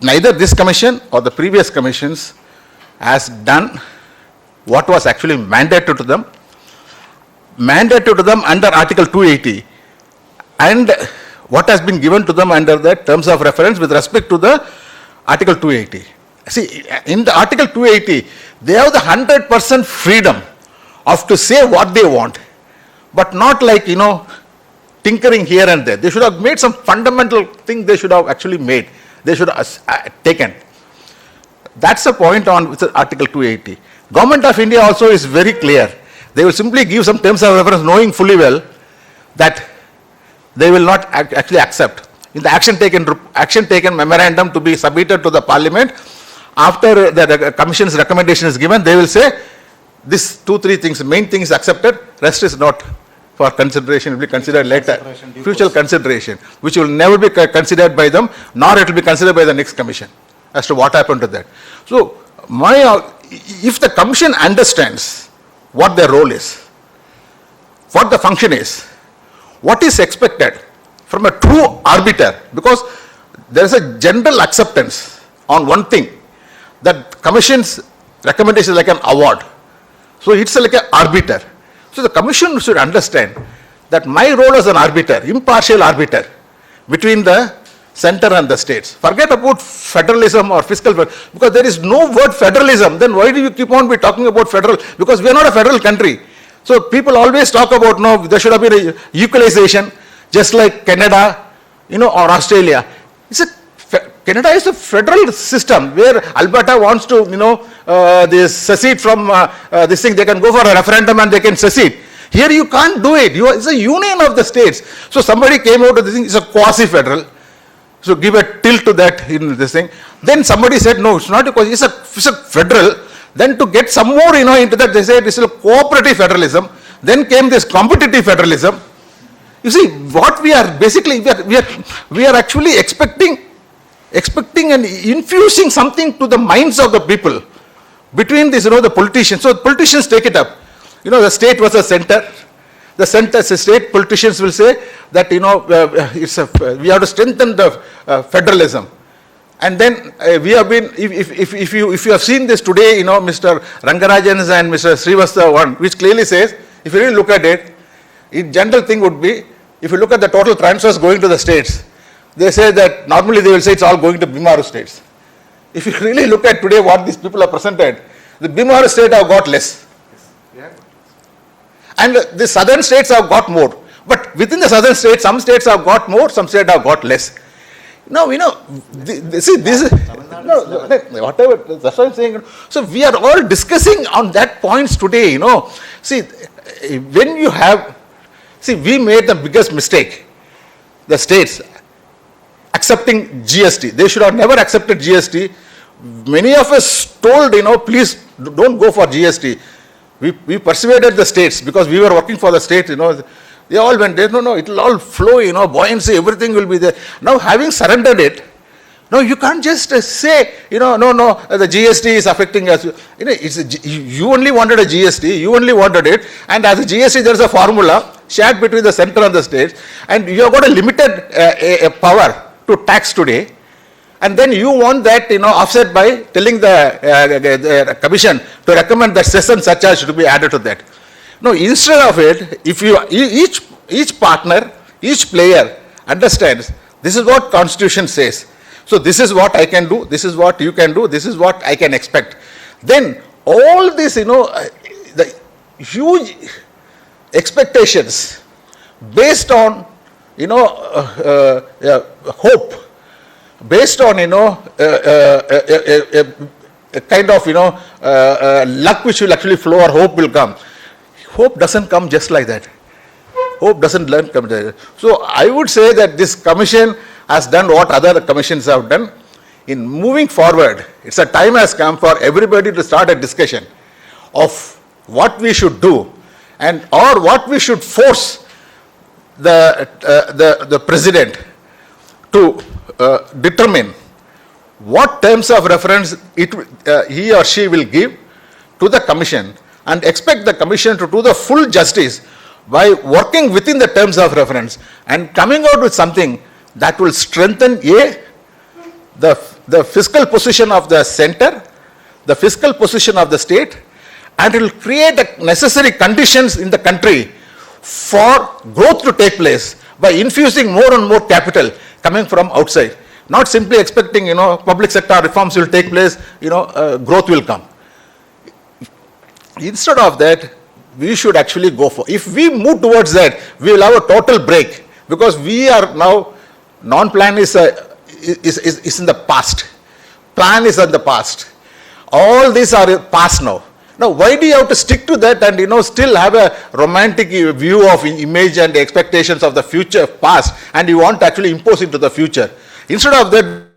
neither this commission or the previous commissions has done what was actually mandated to them under Article 280, and what has been given to them under the terms of reference with respect to the Article 280. See, in the Article 280, they have the 100% freedom of to say what they want, but not like, tinkering here and there. They should have made some fundamental thing they should have actually made. They should have taken. That's the point on Article 280. Government of India also is very clear. They will simply give some terms of reference knowing fully well that they will not actually accept. In the action taken memorandum to be submitted to the Parliament, after the commission's recommendation is given, they will say, this 2-3 things, main thing is accepted, rest is not for consideration, will be considered later. Future consideration, which will never be considered by them, nor it will be considered by the next commission as to what happened to that. So, if the commission understands what their role is, what the function is, what is expected from a true arbiter, because there is a general acceptance on one thing, that commission's recommendation is like an award. So it's like an arbiter. So the commission should understand that my role as an arbiter, impartial arbiter, between the center and the states. Forget about federalism or fiscal, because there is no word federalism. Then why do you keep on talking about federal? Because we are not a federal country. So people always talk about, no, there should have been a equalization, just like Canada, or Australia. Canada is a federal system where Alberta wants to, they secede from this thing. They can go for a referendum and they can secede. Here you can't do it. It's a union of the states. So somebody came out of this thing. It's a quasi-federal. So give a tilt to that in this thing. Then somebody said, no, it's not a quasi. It's a federal. Then to get some more, into that, they said this is a cooperative federalism. Then came this competitive federalism. You see, what we are basically, we are actually expecting and infusing something to the minds of the people between this, the politicians. So politicians take it up. The state was a center. The state politicians will say that, we have to strengthen the federalism. And then we have been, if you have seen this today, Mr. Rangarajan's and Mr. Srivastava one, which clearly says, if you really look at it, general thing would be, if you look at the total transfers going to the states, they say that normally they will say it's all going to Bimaru states. If you really look at today what these people are presented, the Bimaru state have got less. And the southern states have got more. But within the southern states, some states have got more, some states have got less. Now, see, this is, whatever, that's what I'm saying. So we are all discussing on that points today, See, when you have, we made the biggest mistake, the states, accepting GST. They should have never accepted GST. Many of us told, please don't go for GST. We persuaded the states because we were working for the states, they all went there, no, it will all flow, buoyancy, everything will be there. Now having surrendered it, no, you can't just say, no, the GST is affecting us. You only wanted a GST, you only wanted it, and as a GST there is a formula shared between the center and the states, and you have got a limited power to tax today, and then you want that offset by telling the commission to recommend that cess and surcharge should be added to that. No, instead of it, if you each partner, each player understands this is what Constitution says. So this is what I can do, this is what you can do, this is what I can expect. Then all this, the huge expectations based on hope, based on a kind of luck which will actually flow or hope will come. Hope doesn't come just like that. Hope doesn't come like that. So I would say that this commission has done what other commissions have done. In moving forward, it's a time has come for everybody to start a discussion of what we should do and or what we should force the president to determine what terms of reference he or she will give to the commission, and expect the commission to do the full justice by working within the terms of reference and coming out with something that will strengthen the fiscal position of the center, the fiscal position of the state, and it will create the necessary conditions in the country for growth to take place by infusing more and more capital coming from outside. Not simply expecting, public sector reforms will take place, growth will come. Instead of that, we should actually go for, if we move towards that, we will have a total break, because we are now, non-plan is in the past. Plan is in the past. All these are past now. Now, why do you have to stick to that and, still have a romantic view of image and expectations of the future past, and you want to actually impose into the future? Instead of that,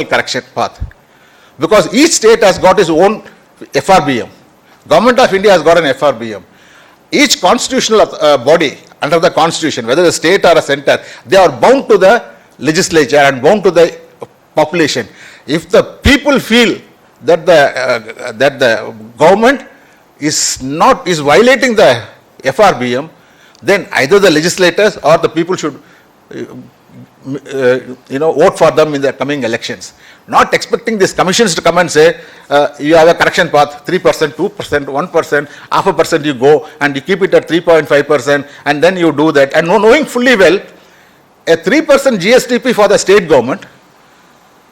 correction path. Because each state has got its own FRBM. Government of India has got an FRBM. Each constitutional body under the constitution, whether a state or a center, they are bound to the legislature and bound to the population. If the people feel that the government is violating the FRBM, then either the legislators or the people should vote for them in the coming elections. Not expecting these commissions to come and say, you have a correction path, 3%, 2%, 1%, half a percent you go and you keep it at 3.5% and then you do that. And knowing fully well, a 3% GSDP for the state government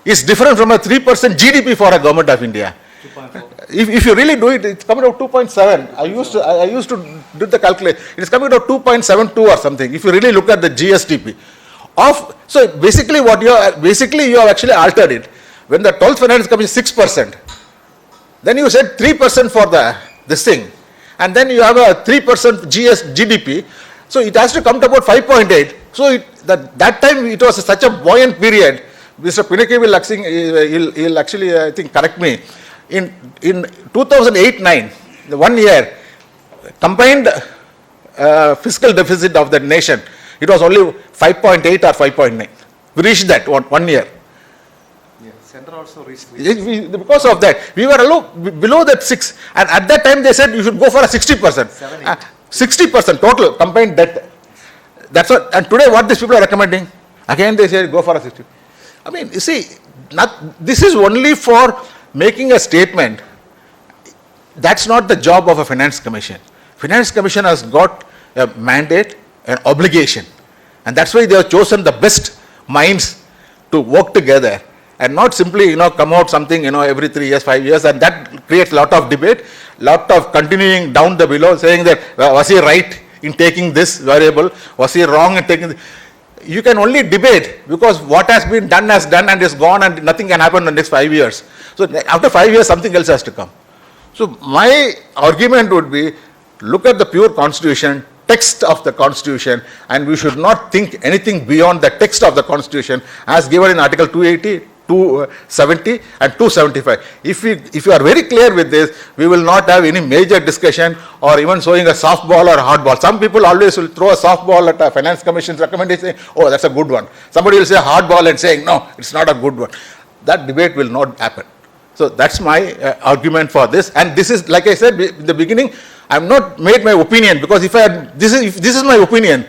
is different from a 3% GDP for a government of India. If you really do it, it's coming out 2.7. I used to do the calculation. It's coming out 2.72 or something. If you really look at the GSDP. So basically you have actually altered it. When the 12th finance commission is 6%, then you said 3% for this thing, and then you have a 3% GDP, so it has to come to about 5.8. So that time it was such a buoyant period. Mr. Pinaki will actually I think correct me. In 2008-9, the 1 year combined fiscal deficit of the nation, it was only 5.8 or 5.9. We reached that one year. Center also reached. Because of that, we were below that 6, and at that time they said you should go for a 60%. 60% total combined debt. That's what. And today, what these people are recommending? Again, they say go for a 60. I mean, you see, this is only for making a statement. That's not the job of a finance commission. Finance commission has got a mandate, an obligation, and that's why they have chosen the best minds to work together. And not simply, come out something, every 3 years, 5 years, and that creates a lot of debate, lot of continuing down the below, saying that, was he right in taking this variable? Was he wrong in taking this? You can only debate because what has been done has done and is gone and nothing can happen in the next 5 years. So after 5 years, something else has to come. So my argument would be, look at the pure constitution, text of the constitution, and we should not think anything beyond the text of the constitution as given in Article 280, 270 and 275. If you are very clear with this, we will not have any major discussion or even showing a softball or a hardball. Some people always will throw a softball at a finance commission's recommendation, oh, that's a good one. Somebody will say hardball and saying, no, it's not a good one. That debate will not happen. So that's my argument for this. And this is, like I said in the beginning, I have not made my opinion, because if this is my opinion,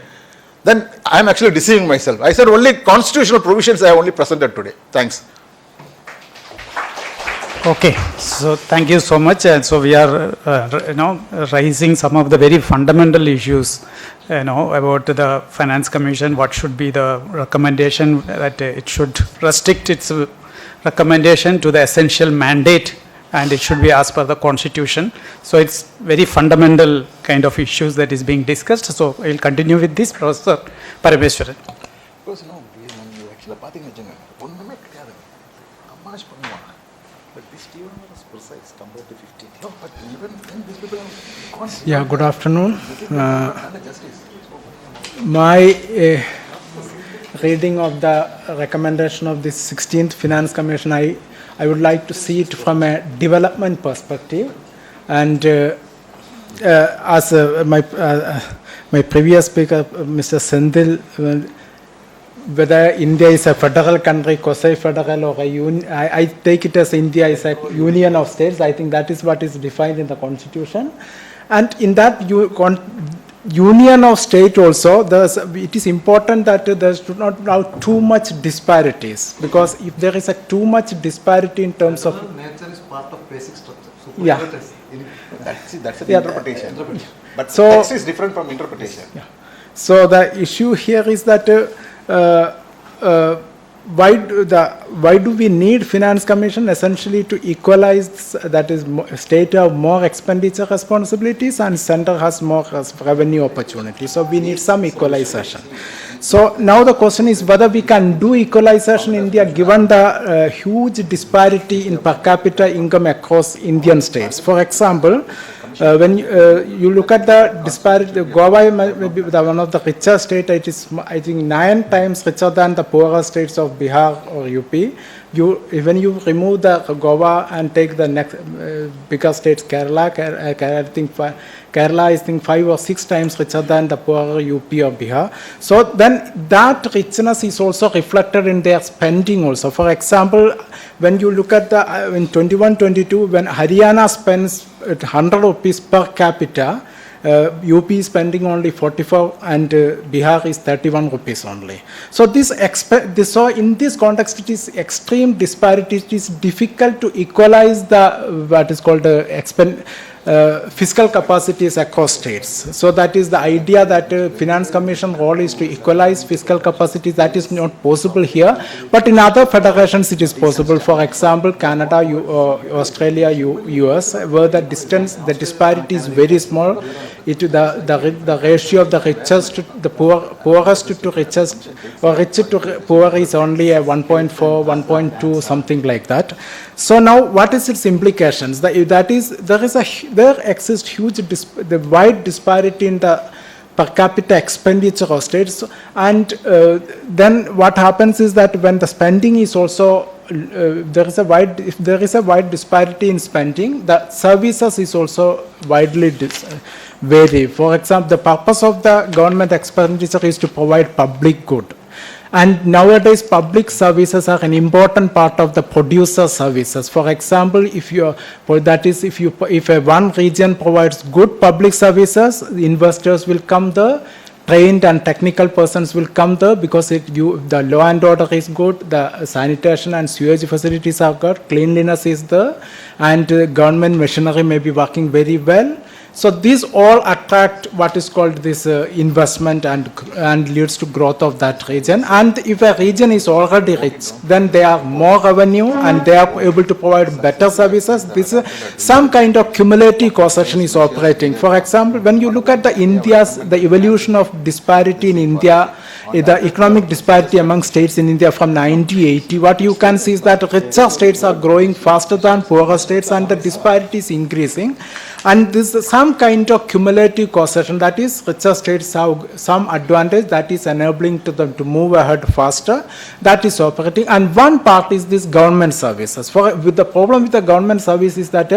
then I am actually deceiving myself. I said only constitutional provisions I have only presented today. Thanks. Okay, so thank you so much. And so we are, raising some of the very fundamental issues, about the Finance Commission. What should be the recommendation, that it should restrict its recommendation to the essential mandate, and it should be as per the Constitution. So it's very fundamental kind of issues that is being discussed. So I will continue with this, Professor Parameswaran. Because actually but this T1 was precise compared to 15. No, but even these people are Yeah, good afternoon. My reading of the recommendation of this 16th Finance Commission, I would like to see it from a development perspective. And as my previous speaker, Mr. Senthil, whether India is a federal country, quasi-federal, or a union, I take it as India is a union of states. I think that is what is defined in the Constitution. And in that union of state also, it is important that there should not be too much disparities, because if there is too much disparity in terms of... Nature is part of basic structure. So yeah. That's an interpretation. But so, text is different from interpretation. Yeah. So the issue here is that why do we need Finance Commission? Essentially to equalize, that is, state have more expenditure responsibilities and center has more revenue opportunities. So we need some equalization. So now the question is whether we can do equalization in India given the huge disparity in per capita income across Indian states. For example, when you look at the disparity, Goa may be one of the richer states. It is, I think, 9 times richer than the poorer states of Bihar or UP. When you remove the Goa and take the next bigger states, Kerala, I think Kerala is 5 or 6 times richer than the poorer UP or Bihar. So then that richness is also reflected in their spending also. For example, when you look at the in 21-22, when Haryana spends 100 rupees per capita, UP is spending only 44 and Bihar is 31 rupees only. So so in this context, it is extreme disparity. It is difficult to equalize the what is called fiscal capacities across states. So that is the idea that Finance Commission role is to equalize fiscal capacities. That is not possible here, but in other federations it is possible. For example, Canada, Australia, US, where the disparity is very small. The ratio of the richest to the poorest to richest, or rich to poor is only a 1.4, 1.2, something like that. So now, what is its implications? There exists the wide disparity in the per capita expenditure of states, and then what happens is that when the spending is also if there is a wide disparity in spending, the services is also widely vary. For example, the purpose of the government expenditure is to provide public good. And nowadays, public services are an important part of the producer services. For example, if one region provides good public services, investors will come there, trained and technical persons will come there because the law and order is good, the sanitation and sewage facilities are good, cleanliness is there, and government machinery may be working very well. So these all attract what is called this investment and leads to growth of that region. And if a region is already rich, then they have more revenue and they are able to provide better services. Some kind of cumulative causation is operating. For example, when you look at the evolution of disparity in India, the economic disparity among states in India from 1980, what you can see is that richer states are growing faster than poorer states and the disparity is increasing. And this is some kind of cumulative causation, that is, richer states have some advantage that is enabling to them to move ahead faster, that is operating. And one part is this government services. With the problem with the government service is that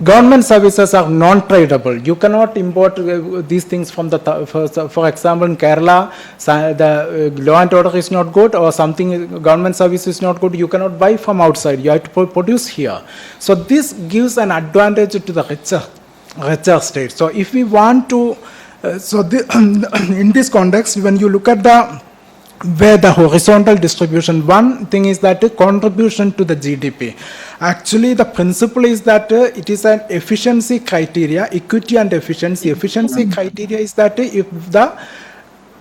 government services are non-tradable. You cannot import these things from for example, in Kerala, the law and order is not good, or something, government service is not good, you cannot buy from outside, you have to produce here. So this gives an advantage to the richer states. So if we want to, in this context, when you look at where the horizontal distribution, one thing is that contribution to the GDP. Actually, the principle is that it is an efficiency criteria, equity and efficiency. Efficiency criteria is that if the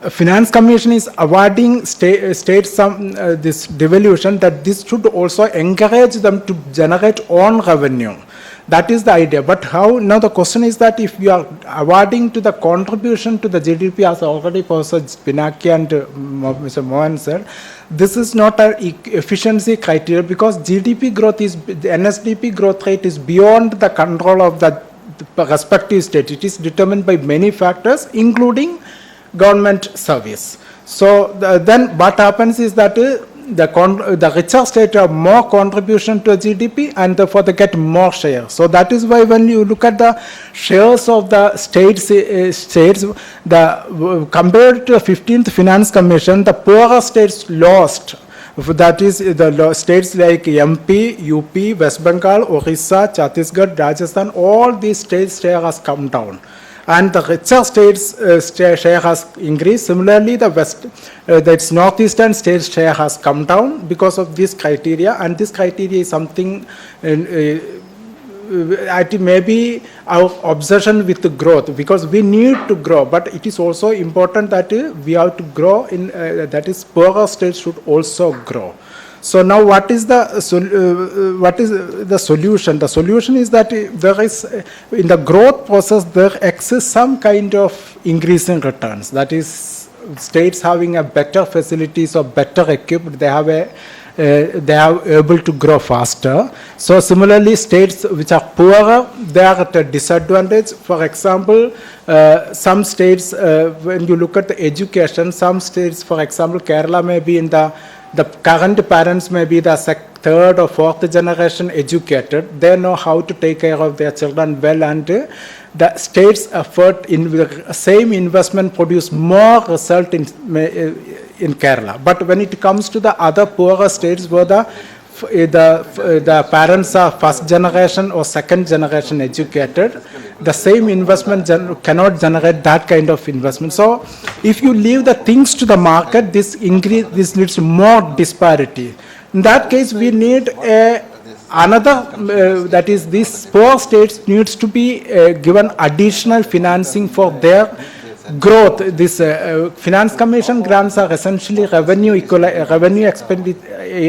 Finance Commission is awarding states this devolution, that this should also encourage them to generate own revenue. That is the idea. But how? Now the question is that if you are awarding to the contribution to the GDP, as already Professor Pinaki and Mr. Mohan said, this is not an efficiency criteria because GDP growth the NSDP growth rate is beyond the control of the respective state. It is determined by many factors, including government service. So then what happens is that the richer states have more contribution to GDP and therefore they get more share. So that is why when you look at the shares of the states, compared to the 15th Finance Commission, the poorer states lost. That is the states like MP, UP, West Bengal, Orissa, Chhattisgarh, Rajasthan, all these states' share has come down. And the richer states' share has increased. Similarly, the northeastern states' share has come down because of this criteria. And this criteria is something, it may be our obsession with the growth, because we need to grow. But it is also important that we have to grow, that is, poorer states should also grow. So now what is the solution? The solution is that there is, in the growth process, there exists some kind of increase in returns. That is, states having a better facilities or better equipped, they have a they are able to grow faster. So similarly, states which are poorer, they are at a disadvantage. For example, some states, when you look at the education, some states, for example, Kerala may be in the current parents may be the third or fourth generation educated. They know how to take care of their children well, and the state's effort in the same investment produce more result in Kerala. But when it comes to the other poorer states where the parents are first generation or second generation educated, the same investment cannot generate that kind of investment. So if you leave the things to the market, this leads to more disparity. In that case, we need another, that is, these poor states needs to be given additional financing for their growth. This finance commission grants are essentially revenue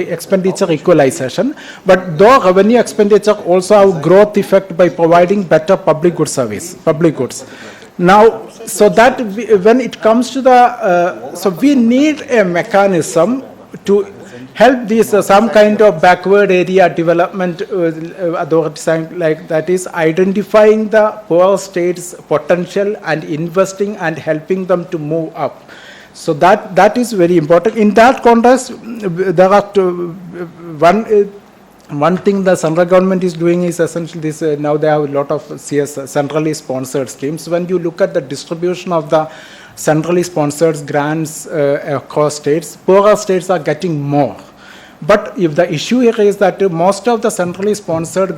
expenditure equalization, but though revenue expenditure also have growth effect by providing better public goods. Now, so that when it comes to the, so we need a mechanism to help these some kind of backward area development authorities, like that is identifying the poor states' potential and investing and helping them to move up. So that is very important. In that context, there are one thing the central government is doing is essentially this. Now they have a lot of centrally sponsored schemes. When you look at the distribution of the centrally sponsored grants across states, poorer states are getting more. But if the issue here is that most of the centrally sponsored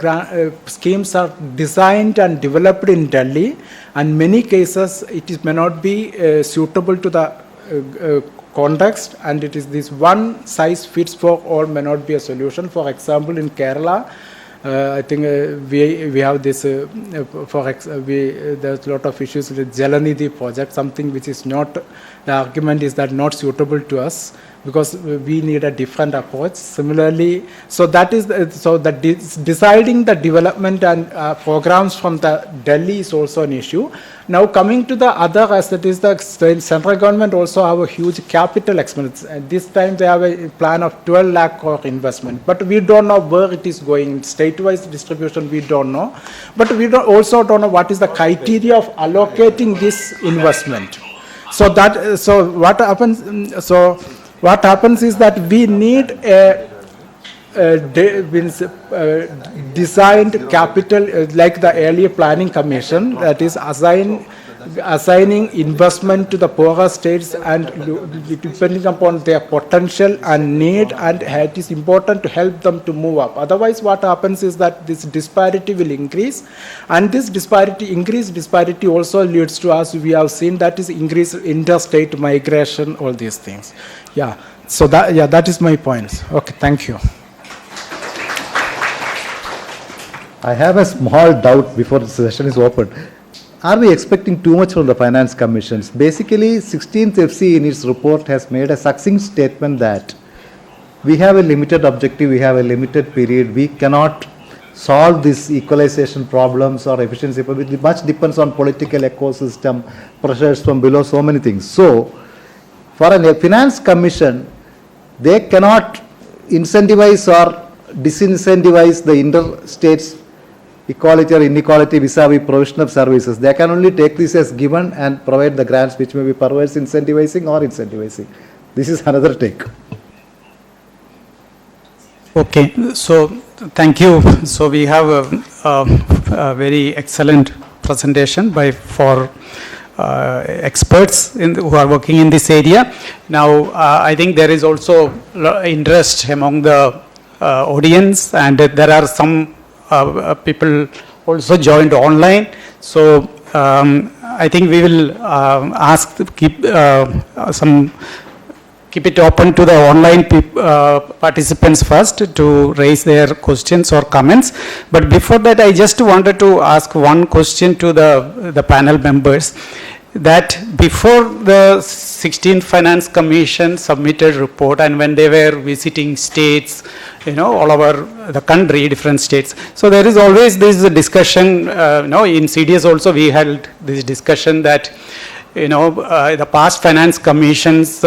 schemes are designed and developed in Delhi, and many cases it may not be suitable to the context, and it is this one size fits for all may not be a solution. For example, in Kerala, I think we have this, there's a lot of issues with Jalanidhi project, something which is not, the argument is that not suitable to us, because we need a different approach. Similarly, so that is, deciding the development and programs from the Delhi is also an issue. Now coming to the other aspect is the central government also have a huge capital expense. And this time they have a plan of 12 lakh crore investment, but we don't know where it is going. State-wise distribution we don't know, but we also don't know what is the criteria of allocating this investment. So that, so what happens? So what happens is that we need a designed capital, like the earlier planning commission, that is assigning investment to the poorer states and depending upon their potential and need, and it is important to help them to move up. Otherwise what happens is that this disparity will increase, and this increased disparity also leads to, as we have seen, that is increased interstate migration, all these things. Yeah, so that is my point. Okay, thank you. I have a small doubt before the session is open. Are we expecting too much from the finance commissions? Basically, 16th FC in its report has made a succinct statement that we have a limited objective, we have a limited period, we cannot solve these equalization problems or efficiency problems. Much depends on political ecosystem, pressures from below, so many things. So, for a finance commission, they cannot incentivize or disincentivize the interstates equality or inequality vis-a-vis provision of services. They can only take this as given and provide the grants which may be perverse incentivizing or incentivizing. This is another take. Okay, so thank you. So we have a very excellent presentation by four experts who are working in this area. Now, I think there is also interest among the audience, and there are some people also joined online. So I think we will keep it open to the online participants first to raise their questions or comments. But before that, I just wanted to ask one question to the panel members, that before the 16th Finance Commission submitted report, and when they were visiting states, all over the country, different states, so there is always this discussion, in CDS also we held this discussion that, the past finance commissions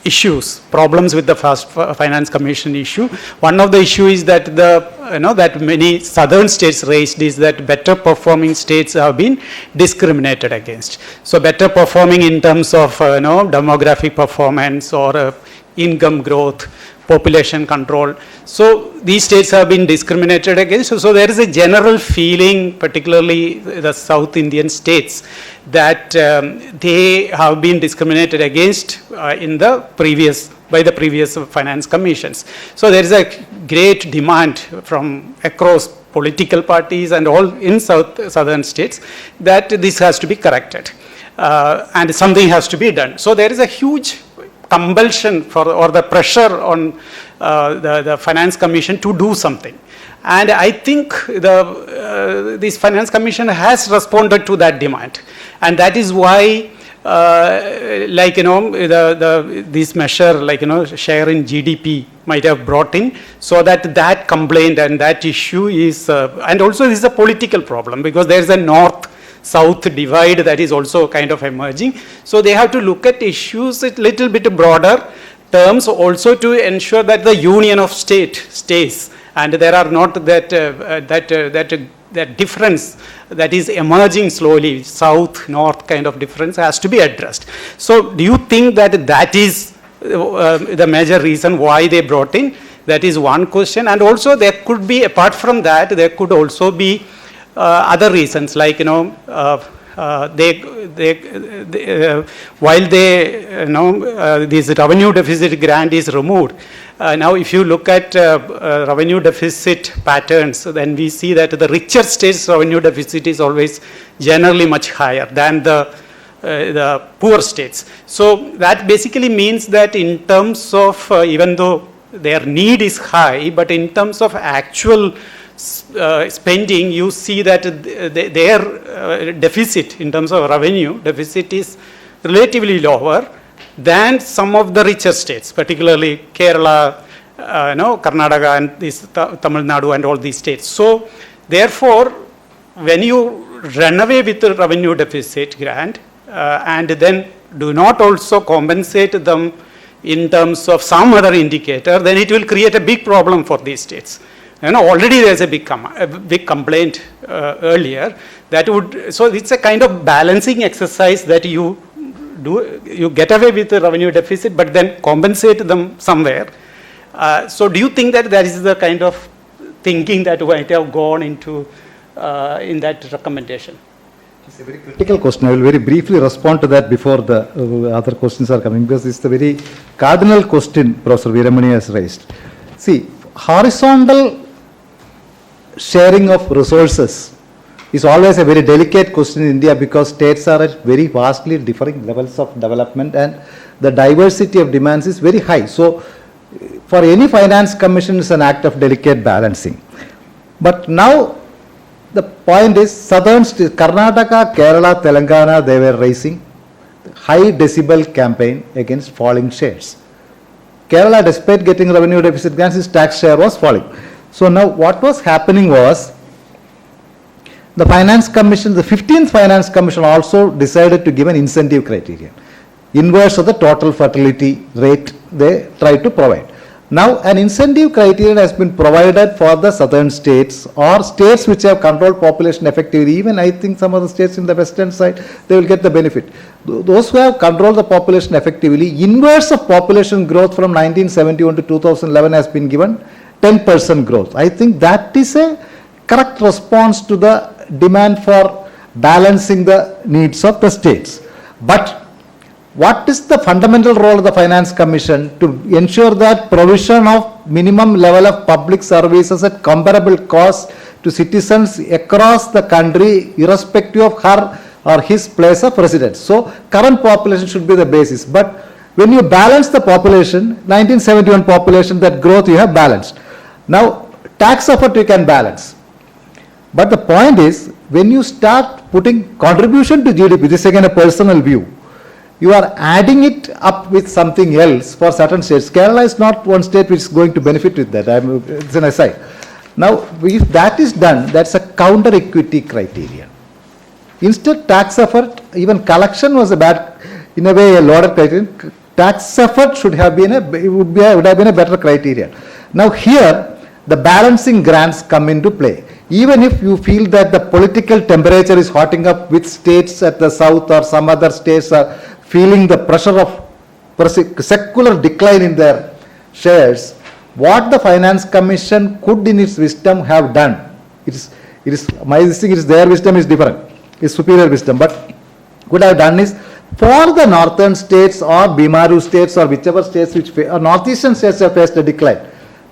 issues, problems with the first Finance Commission issue. One of the issue is that that many southern states raised is that better performing states have been discriminated against. So better performing in terms of demographic performance or income growth, population control. So these states have been discriminated against. So there is a general feeling, particularly the South Indian states, that they have been discriminated against by the previous finance commissions. So there is a great demand from across political parties and all in southern states that this has to be corrected and something has to be done. So there is a huge compulsion or the pressure on the Finance Commission to do something. And I think this Finance Commission has responded to that demand. And that is why, this measure, share in GDP might have brought in, so that complaint and that issue is, and also this is a political problem because there is a North-South divide that is also kind of emerging. So they have to look at issues a little bit broader terms also to ensure that the union of state stays. And there are not that difference that is emerging slowly, south-north kind of difference has to be addressed. So do you think that is the major reason why they brought in? That is one question. And also there could be, apart from that, there could also be other reasons like, while this revenue deficit grant is removed, now if you look at revenue deficit patterns, then we see that the richer states' revenue deficit is always generally much higher than the poor states. So that basically means that in terms of, even though their need is high, but in terms of actual spending, you see that their deficit in terms of revenue deficit is relatively lower than some of the richer states, particularly Kerala, Karnataka and Tamil Nadu and all these states. So therefore, when you run away with the revenue deficit grant and then do not also compensate them in terms of some other indicator, then it will create a big problem for these states. Already there's a big complaint earlier that would, so it's a kind of balancing exercise that you get away with the revenue deficit, but then compensate them somewhere. So do you think that is the kind of thinking that might have gone into in that recommendation? It's a very critical question. I will very briefly respond to that before the other questions are coming, because it's the very cardinal question Professor Veeramani has raised. See, horizontal sharing of resources is always a very delicate question in India because states are at very vastly differing levels of development and the diversity of demands is very high. So, for any finance commission is an act of delicate balancing. But now, the point is, southern states, Karnataka, Kerala, Telangana, they were raising high decibel campaign against falling shares. Kerala, despite getting revenue deficit grants, its tax share was falling. So now what was happening was, the Finance Commission, the 15th Finance Commission also decided to give an incentive criterion. Inverse of the total fertility rate they tried to provide. Now an incentive criterion has been provided for the southern states or states which have controlled population effectively. Even I think some of the states in the western side, they will get the benefit. Those who have controlled the population effectively, inverse of population growth from 1971 to 2011 has been given 10% growth. I think that is a correct response to the demand for balancing the needs of the states. But what is the fundamental role of the Finance Commission? To ensure that provision of minimum level of public services at comparable cost to citizens across the country, irrespective of her or his place of residence. So current population should be the basis. But when you balance the population, 1971 population, that growth you have balanced. Now tax effort you can balance. But the point is, when you start putting contribution to GDP, this is again a personal view, you are adding it up with something else for certain states. Kerala is not one state which is going to benefit with that. It's an aside. Now, if that is done, that's a counter equity criterion. Instead, tax effort, even collection was a bad, in a way, a loaded criterion. tax effort would have been a better criteria. Now here, the balancing grants come into play. Even if you feel that the political temperature is hotting up with states at the south or some other states are feeling the pressure of secular decline in their shares, what the Finance Commission could in its wisdom have done, their wisdom is different, is superior wisdom, but could have done is, for the northern states or Bimaru states or whichever states or northeastern states have faced a decline,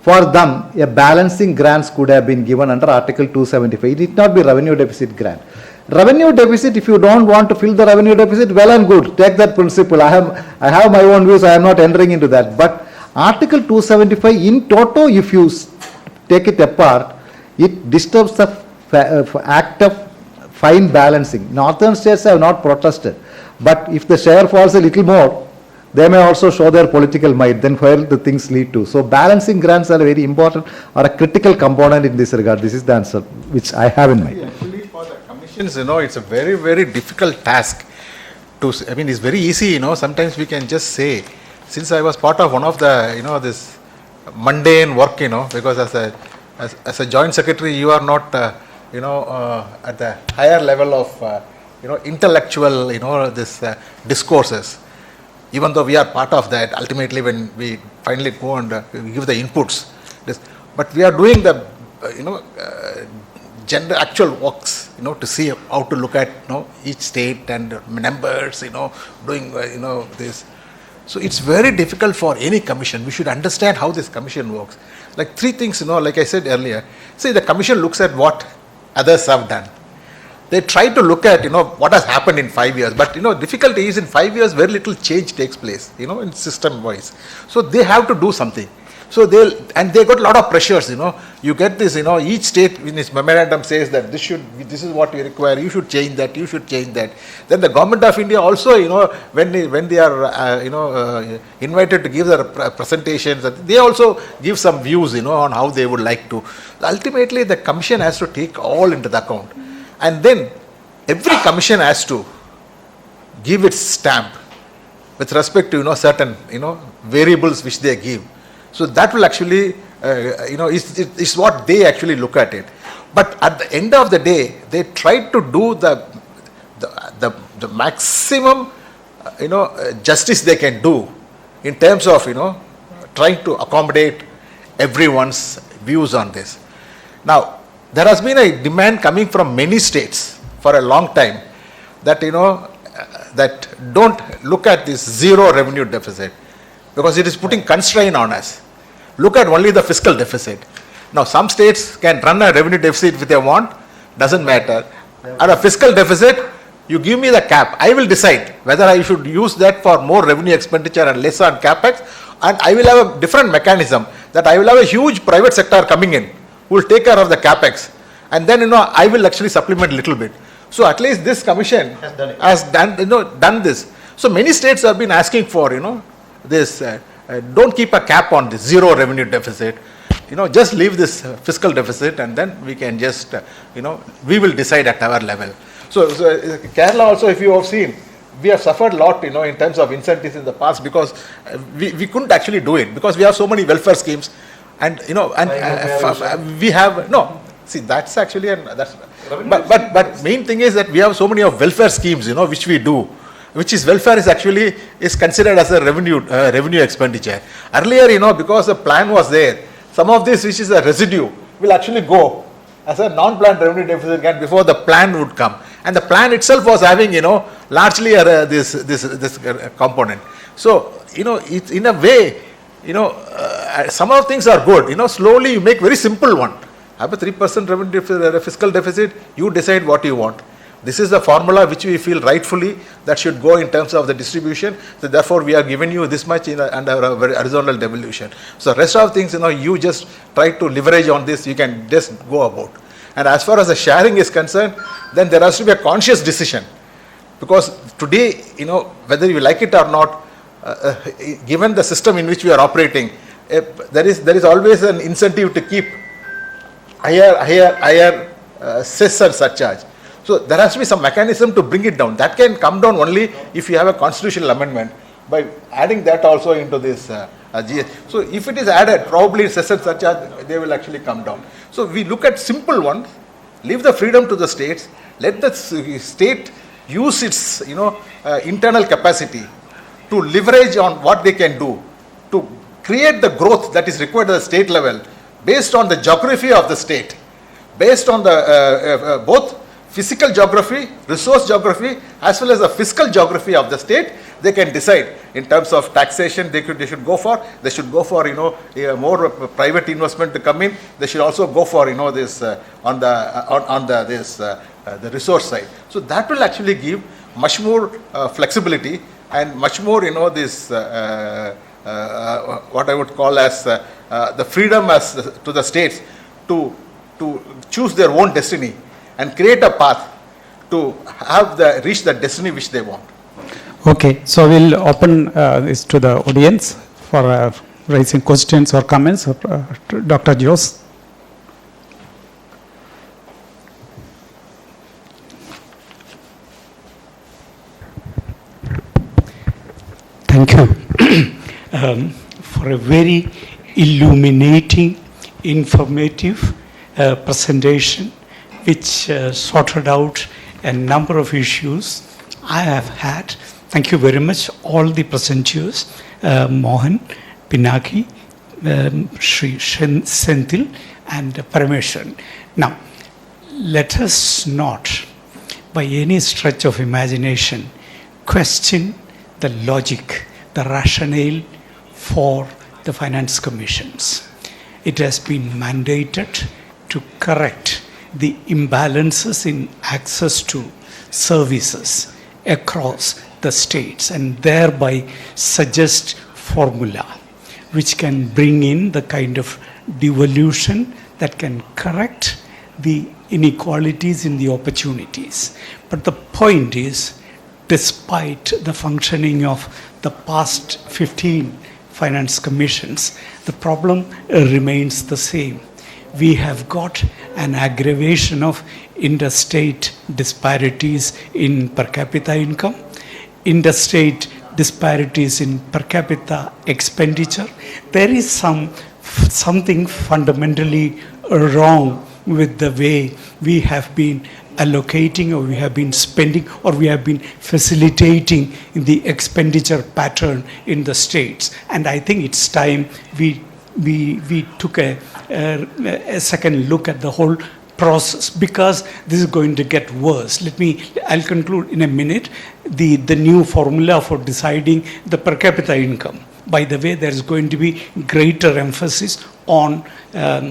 for them a balancing grants could have been given under Article 275. It need not be revenue deficit grant. Revenue deficit, if you don't want to fill the revenue deficit, well and good, take that principle. I have my own views, I am not entering into that. But Article 275 in toto, if you take it apart, it disturbs the act of fine balancing. Northern states have not protested. But if the share falls a little more, they may also show their political might, then where the things lead to. So balancing grants are very important or a critical component in this regard. This is the answer which I have in mind. Actually, for the commissions, it's a very, very difficult task to, it's very easy, sometimes we can just say, since I was part of one of the, this mundane work, because as a joint secretary, you are not, at the higher level of, intellectual, this discourses. Even though we are part of that, ultimately when we finally go and give the inputs, but we are doing the, actual works, to see how to look at, each state and numbers, doing, this. So it's very difficult for any commission. We should understand how this commission works. Like three things, like I said earlier. See, the commission looks at what others have done. They try to look at, what has happened in 5 years. But, difficulty is in 5 years, very little change takes place, in system-wise. So they have to do something. So they got a lot of pressures, You get this, each state in its memorandum says that this is what we require, you should change that, you should change that. Then the government of India also, when they are, invited to give their presentations, they also give some views, on how they would like to. Ultimately, the commission has to take all into the account. And then every commission has to give its stamp with respect to certain variables which they give. So that will actually is what they actually look at it. But at the end of the day, they try to do the maximum justice they can do in terms of trying to accommodate everyone's views on this. Now, there has been a demand coming from many states for a long time that that don't look at this zero revenue deficit, because it is putting constraint on us. Look at only the fiscal deficit. Now some states can run a revenue deficit if they want, doesn't matter. At a fiscal deficit, you give me the cap, I will decide whether I should use that for more revenue expenditure and less on capex, and I will have a different mechanism that I will have a huge private sector coming in who will take care of the capex, and then I will actually supplement a little bit. So at least this commission has done this. So many states have been asking for this. Don't keep a cap on this zero revenue deficit. Just leave this fiscal deficit, and then we can just we will decide at our level. So Kerala also, if you have seen, we have suffered a lot in terms of incentives in the past, because we couldn't actually do it because we have so many welfare schemes. And we have see, that's actually but main thing is that we have so many of welfare schemes which we do, which is welfare is considered as a revenue expenditure. Earlier because the plan was there, some of this which is a residue will actually go as a non-planned revenue deficit again before the plan would come, and the plan itself was having largely this component. So it's in a way some of things are good. Slowly you make very simple one. Have a 3% revenue fiscal deficit. You decide what you want. This is the formula which we feel rightfully that should go in terms of the distribution. So therefore, we are giving you this much under a very horizontal devolution. So rest of things, you just try to leverage on this. You can just go about. And as far as the sharing is concerned, then there has to be a conscious decision, because today, whether you like it or not, given the system in which we are operating, there is always an incentive to keep higher cess and surcharge. So there has to be some mechanism to bring it down. That can come down only if you have a constitutional amendment. by adding that also into this GS. So if it is added, probably cess and surcharge, they will actually come down. So we look at simple ones, leave the freedom to the states, let the state use its internal capacity to leverage on what they can do to create the growth that is required at the state level based on the geography of the state, based on the both physical geography, resource geography, as well as the fiscal geography of the state. They can decide in terms of taxation. They should go for more private investment to come in. They should also go for this on the resource side. So that will actually give much more flexibility and much more this what I would call as the freedom as to the states to choose their own destiny and create a path to reach the destiny which they want. Okay, so we'll open this to the audience for raising questions or comments. Dr. Jose. Thank you for a very illuminating, informative presentation which sorted out a number of issues I have had. Thank you very much, all the presenters, Mohan, Pinaki, Shri, Senthil, and Parameswaran. Now, let us not, by any stretch of imagination, question the logic, the rationale for the finance commissions. It has been mandated to correct the imbalances in access to services across the states and thereby suggest formula which can bring in the kind of devolution that can correct the inequalities in the opportunities. But the point is, despite the functioning of the past 15 finance commissions, the problem remains the same. We have got an aggravation of interstate disparities in per capita income, interstate disparities in per capita expenditure. There is something fundamentally wrong with the way we have been allocating, or we have been spending, or we have been facilitating the expenditure pattern in the states. And I think it's time we took a second look at the whole process, because this is going to get worse. I'll conclude in a minute. The new formula for deciding the per capita income. By the way, there is going to be greater emphasis on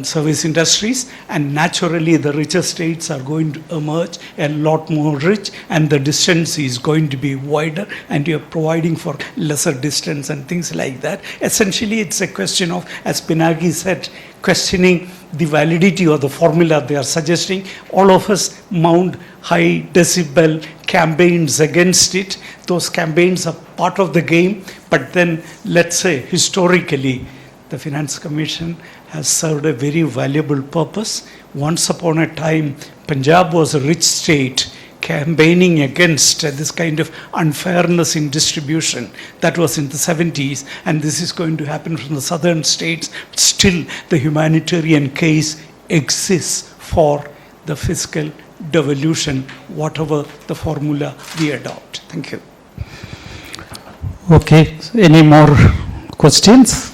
service industries, and naturally the richer states are going to emerge a lot more rich, and the distance is going to be wider, and you're providing for lesser distance and things like that. Essentially, it's a question of, as Pinaki said, questioning the validity of the formula they are suggesting. All of us mount high decibel campaigns against it. Those campaigns are part of the game, but then let's say historically the Finance Commission has served a very valuable purpose. Once upon a time, Punjab was a rich state campaigning against this kind of unfairness in distribution. That was in the 70s, and this is going to happen from the southern states. Still, the humanitarian case exists for the fiscal devolution, whatever the formula we adopt. Thank you. Okay, so any more questions?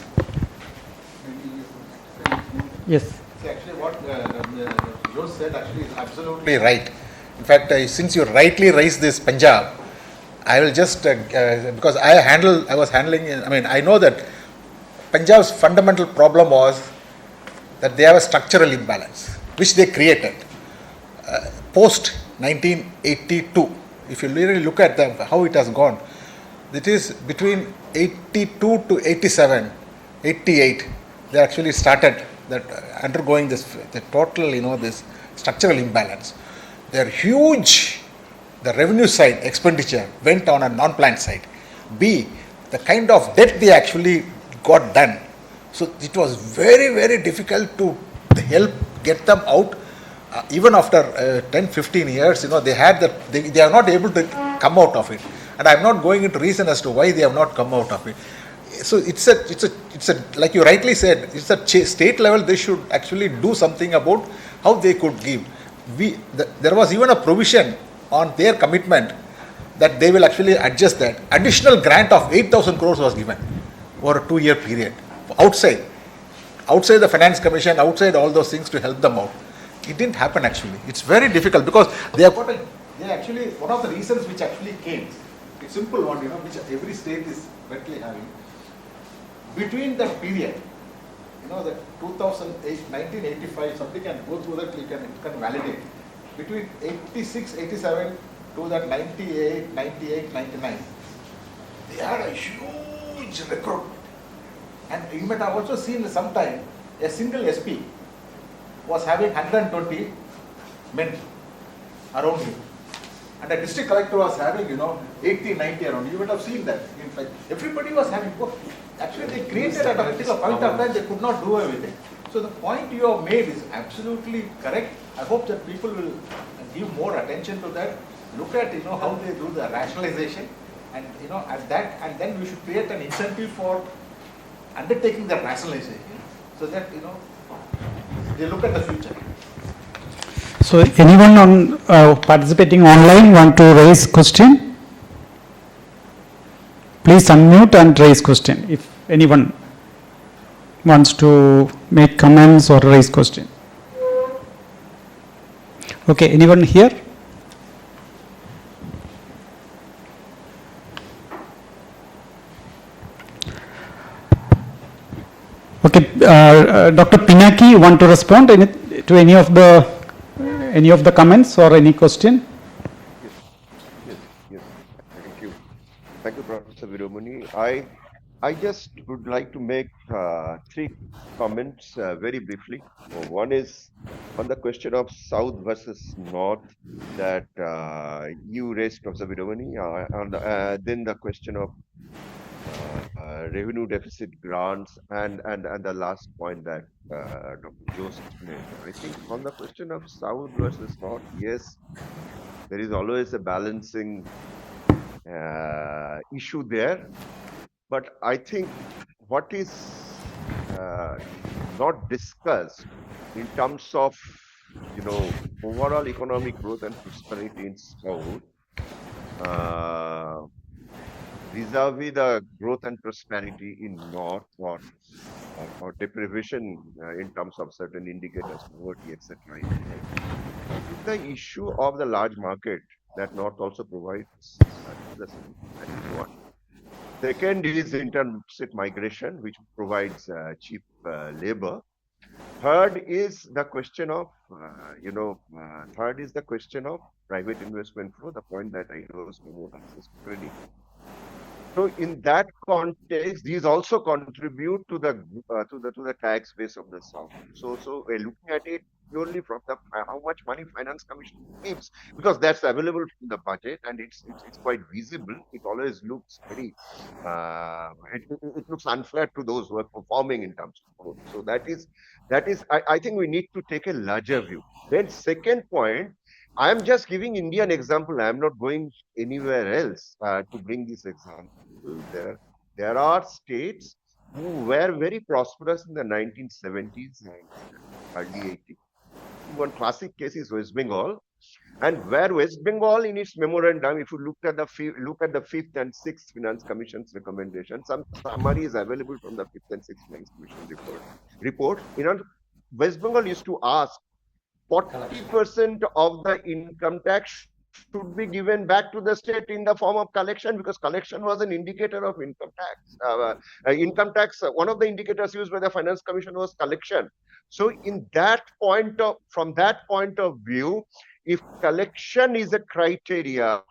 Yes. See, actually, what Joe said actually is absolutely right. In fact, since you rightly raised this Punjab, I will just because I know that Punjab's fundamental problem was that they have a structural imbalance, which they created post 1982. If you really look at how it has gone, it is between 82 to 87, 88. They actually started that undergoing the total, this structural imbalance. They're huge. The revenue side expenditure went on a non-planned side. B, the kind of debt they actually got done. So it was very, very difficult to help get them out. Even after 10, 15 years, they are not able to come out of it. And I'm not going into reason as to why they have not come out of it. So it's a like you rightly said, it's a state level. They should actually do something about how they could give. There was even a provision on their commitment that they will actually adjust that. Additional grant of 8,000 crores was given over a 2-year period outside the finance commission, outside all those things to help them out. It didn't happen actually. It's very difficult because they actually, one of the reasons which actually came, it's simple one, which every state is currently having. Between that period, the 2008, 1985, somebody can go through that, it can validate. Between 86, 87 to that 98, 99, they had a huge recruitment. And you might have also seen sometime a single SP was having 120 men around him. And the district collector was having, 80, 90 around. You would have seen that. In fact, everybody was having. Actually, they created at a particular point of time, they could not do everything. So the point you have made is absolutely correct. I hope that people will give more attention to that. Look at, how they do the rationalization. And, at that, and then we should create an incentive for undertaking the rationalization. So that, they look at the future. So anyone on participating online want to raise question? Please unmute and raise question if anyone wants to make comments or raise question. Okay, anyone here? Okay, Dr. Pinaki, you want to respond to any of the comments or any question? Yes. Thank you, Professor Veeramani. I just would like to make 3 comments very briefly. One is on the question of South versus North that you raised, Professor Veeramani, and then the question of revenue deficit grants and the last point that Dr. Joseph made. I think on the question of South versus North, yes, there is always a balancing issue there. But I think what is not discussed in terms of, overall economic growth and prosperity in South, vis-a-vis the growth and prosperity in North or deprivation in terms of certain indicators, poverty, etc. The issue of the large market that North also provides that is one. Second is interstate migration, which provides cheap labor. Third is the question of, private investment flow, the point that I was more access to credit. So in that context, these also contribute to the tax base of the South. So we're looking at it purely from the how much money Finance Commission gives, because that's available from the budget and it's quite visible. It always looks very it looks unfair to those who are performing in terms of growth. So that is I think we need to take a larger view. Then second point, I am just giving Indian example. I am not going anywhere else to bring this example. There are states who were very prosperous in the 1970s and early 80s. One classic case is West Bengal, and where West Bengal in its memorandum, if you look at the 5th and 6th Finance Commission's recommendation, some summary is available from the 5th and 6th Finance Commission report. West Bengal used to ask 40% of the income tax should be given back to the state in the form of collection, because collection was an indicator of income tax. Income tax, one of the indicators used by the Finance Commission was collection. So from that point of view, if collection is a criteria,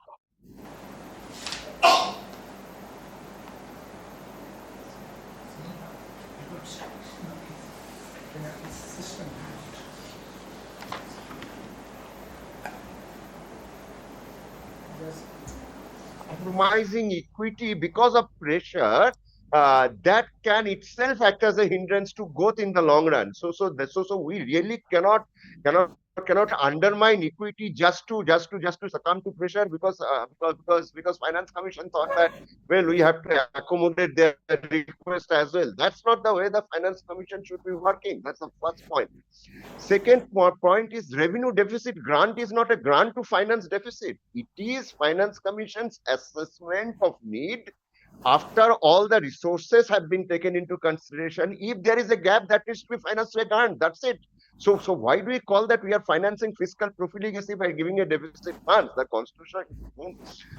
compromising equity because of pressure, that can itself act as a hindrance to growth in the long run. So we really cannot cannot undermine equity just to succumb to pressure because finance commission thought that, well, we have to accommodate their request as well. That's not the way the finance commission should be working. That's the first point. Second point is revenue deficit grant is not a grant to finance deficit. It is finance commission's assessment of need after all the resources have been taken into consideration. If there is a gap that needs to be financed by grant, that's it. So why do we call that we are financing fiscal profligacy by giving a deficit funds? The constitution.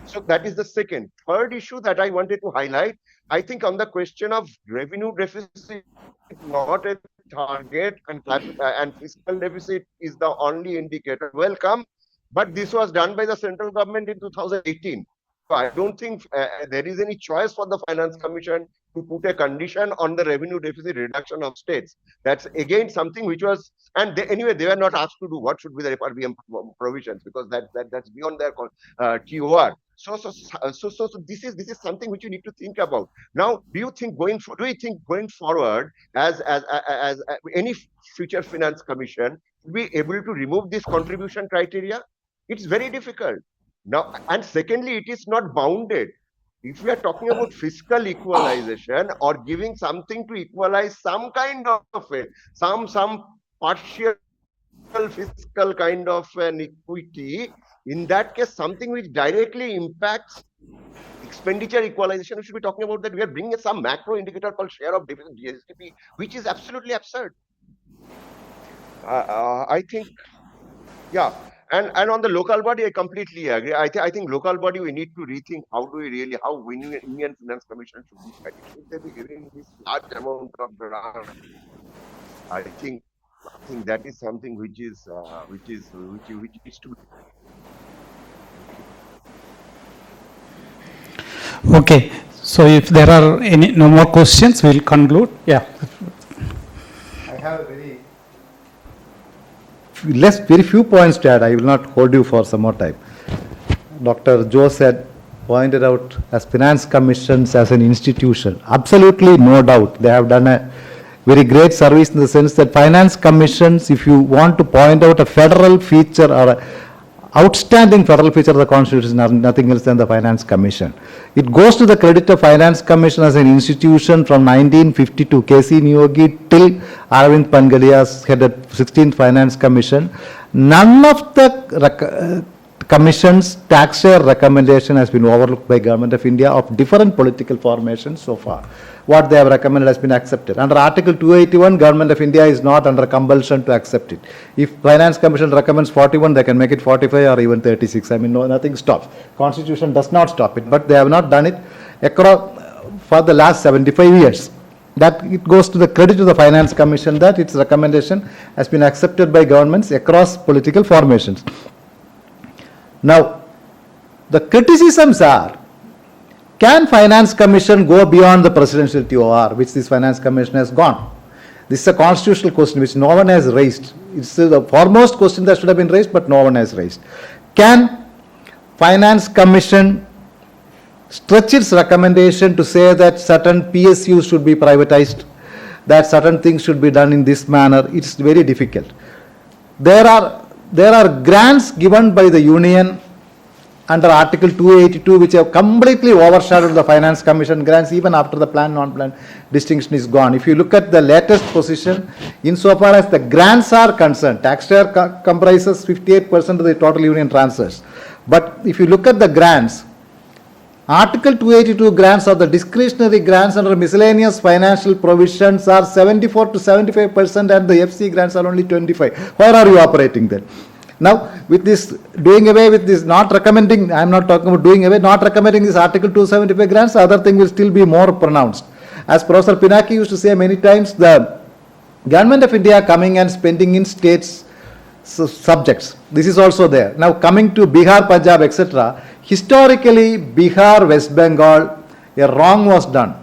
So that is the second. Third issue that I wanted to highlight, I think on the question of revenue deficit, not a target, and fiscal deficit is the only indicator. Welcome, but this was done by the central government in 2018. So I don't think there is any choice for the Finance Commission to put a condition on the revenue deficit reduction of states. That's again something which was, and anyway, they were not asked to do what should be the FRBM provisions because that's beyond their TOR. So this is something which you need to think about. Now, do you think going forward, as any future Finance Commission will be able to remove this contribution criteria? It's very difficult. Now, and secondly, it is not bounded. If we are talking about fiscal equalization or giving something to equalize some kind of some partial fiscal kind of an equity, in that case, something which directly impacts expenditure equalization, we should be talking about that we are bringing some macro indicator called share of deficit GSDP, which is absolutely absurd. I think, yeah. And on the local body, I completely agree. I think local body, we need to rethink how Union Finance Commission should be fighting. Should they be giving this large amount of grant? I think that is something which is to. Okay, so if there are no more questions, we'll conclude. Yeah. I have very few points to add. I will not hold you for some more time. Dr. Joe pointed out as finance commissions as an institution. Absolutely no doubt. They have done a very great service in the sense that finance commissions, if you want to point out a federal feature or a outstanding federal feature of the Constitution, are nothing else than the Finance Commission. It goes to the credit of Finance Commission as an institution from 1952, K.C. Niyogi till Arvind Pangalia's headed 16th Finance Commission. None of the Commission's tax share recommendation has been overlooked by Government of India of different political formations so far. What they have recommended has been accepted. Under Article 281, Government of India is not under compulsion to accept it. If Finance Commission recommends 41, they can make it 45 or even 36. I mean, nothing stops. Constitution does not stop it, but they have not done it across for the last 75 years. That it goes to the credit of the Finance Commission that its recommendation has been accepted by governments across political formations. Now, the criticisms are, can Finance Commission go beyond the presidential TOR, which this Finance Commission has gone? This is a constitutional question which no one has raised. It's the foremost question that should have been raised, but no one has raised. Can Finance Commission stretch its recommendation to say that certain PSUs should be privatized, that certain things should be done in this manner? It's very difficult. There are grants given by the Union under Article 282 which have completely overshadowed the Finance Commission grants even after the plan non-plan distinction is gone. If you look at the latest position, insofar as the grants are concerned, tax share comprises 58% of the total Union transfers. But if you look at the grants, Article 282 grants or the discretionary grants under miscellaneous financial provisions are 74 to 75% and the FC grants are only 25. Where are you operating then? Now, with this, doing away with this, not recommending, I am not talking about doing away, not recommending this Article 275 grants, the other thing will still be more pronounced. As Professor Pinaki used to say many times, the Government of India coming and spending in states subjects. This is also there. Now, coming to Bihar, Punjab, etc., historically, Bihar, West Bengal, a wrong was done.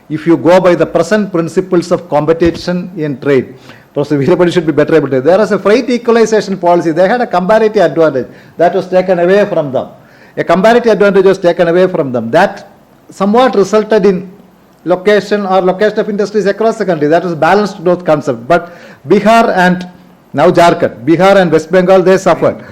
If you go by the present principles of competition in trade, Professor Veeramani should be better able to. There was a freight equalization policy. They had a comparative advantage. That was taken away from them. A comparative advantage was taken away from them. That somewhat resulted in location of industries across the country. That was balanced growth concept. But Bihar and Now Jharkhand, Bihar and West Bengal, they suffered.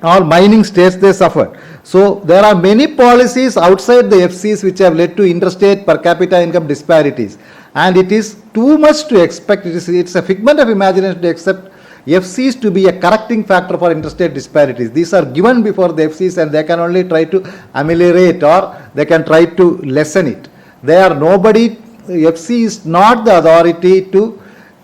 All mining states, they suffered. So there are many policies outside the FCs which have led to interstate per capita income disparities. And it is too much to expect, it's a figment of imagination to accept FCs to be a correcting factor for interstate disparities. These are given before the FCs and they can only try to ameliorate or they can try to lessen it. They are nobody, FC is not the authority to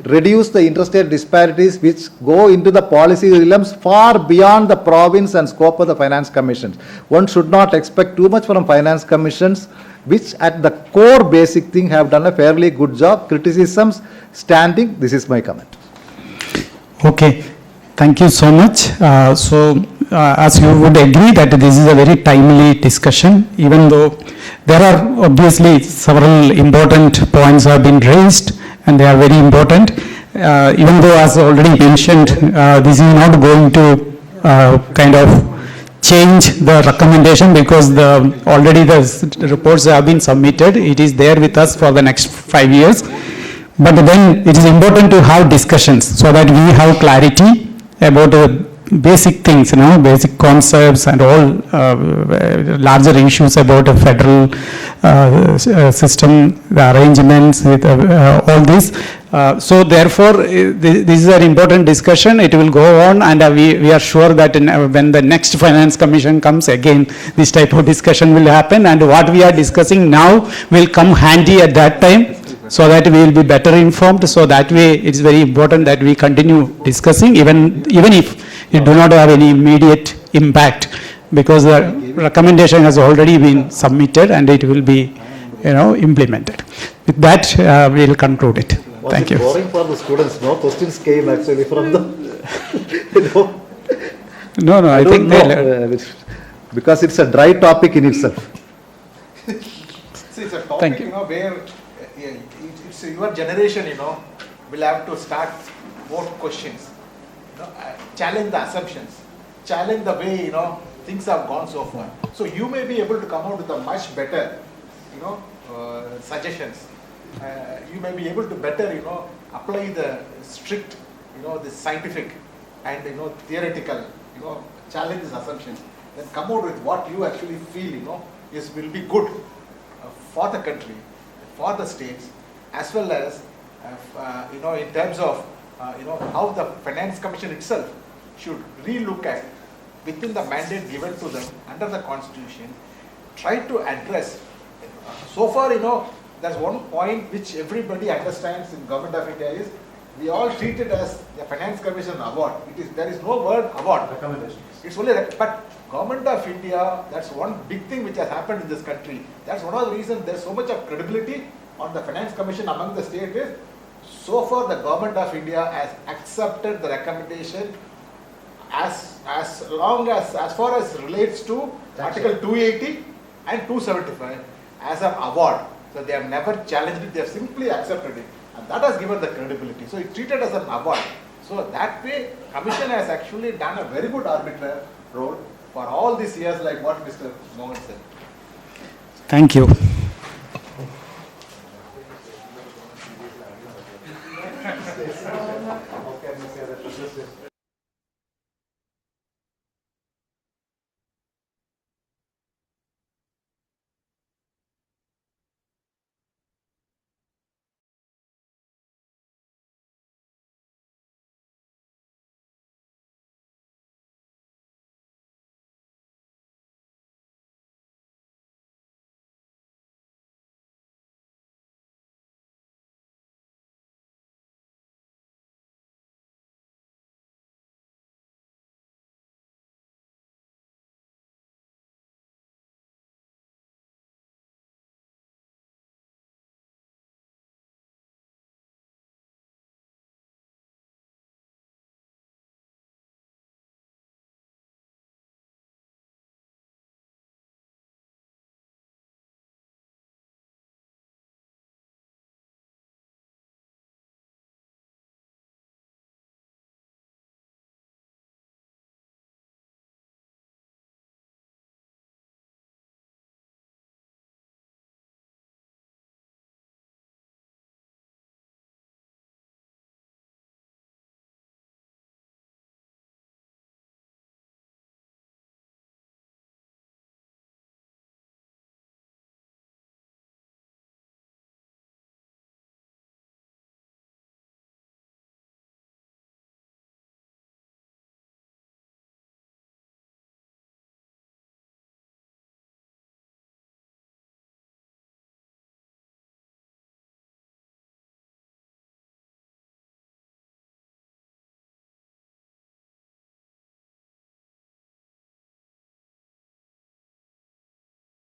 reduce the interstate disparities which go into the policy realms far beyond the province and scope of the finance commissions. One should not expect too much from finance commissions, which at the core basic thing have done a fairly good job. Criticisms standing, this is my comment. Okay, thank you so much. As you would agree that this is a very timely discussion, even though there are obviously several important points have been raised and they are very important. Even though as already mentioned, this is not going to kind of change the recommendation because already the reports have been submitted. It is there with us for the next 5 years. But then it is important to have discussions so that we have clarity about basic things, basic concepts and all larger issues about a federal system, the arrangements with all this. So therefore, this is an important discussion. It will go on and we are sure that when the next finance commission comes again, this type of discussion will happen and what we are discussing now will come handy at that time. So that we will be better informed. So that way, it's very important that we continue discussing, even if it do not have any immediate impact, because the recommendation has already been submitted and it will be, implemented. With that, we will conclude it. Thank you. Boring for the students. No questions came actually from the. No, I think because it's a dry topic in itself. See, it's a topic, Thank you. Where it's your generation, will have to start more questions, challenge the assumptions, challenge the way, things have gone so far. So you may be able to come out with a much better, suggestions. You may be able to better, apply the strict, the scientific and, theoretical, challenge these assumptions. Then come out with what you actually feel, will be good for the country, for the states, as well as, in terms of, how the Finance Commission itself should relook at within the mandate given to them under the Constitution, try to address. So far, there's one point which everybody understands in Government of India is we all treat it as the Finance Commission award. There is no word award. Recommendation. It's only but Government of India, that's one big thing which has happened in this country. That's one of the reasons there's so much of credibility on the Finance Commission among the states is so far the Government of India has accepted the recommendation as far as relates to Article 280 and 275 as an award. So they have never challenged it, they have simply accepted it. And that has given the credibility. So it's treated as an award. So that way, Commission has actually done a very good arbiter role for all these years, like what Mr. Mohan said. Thank you.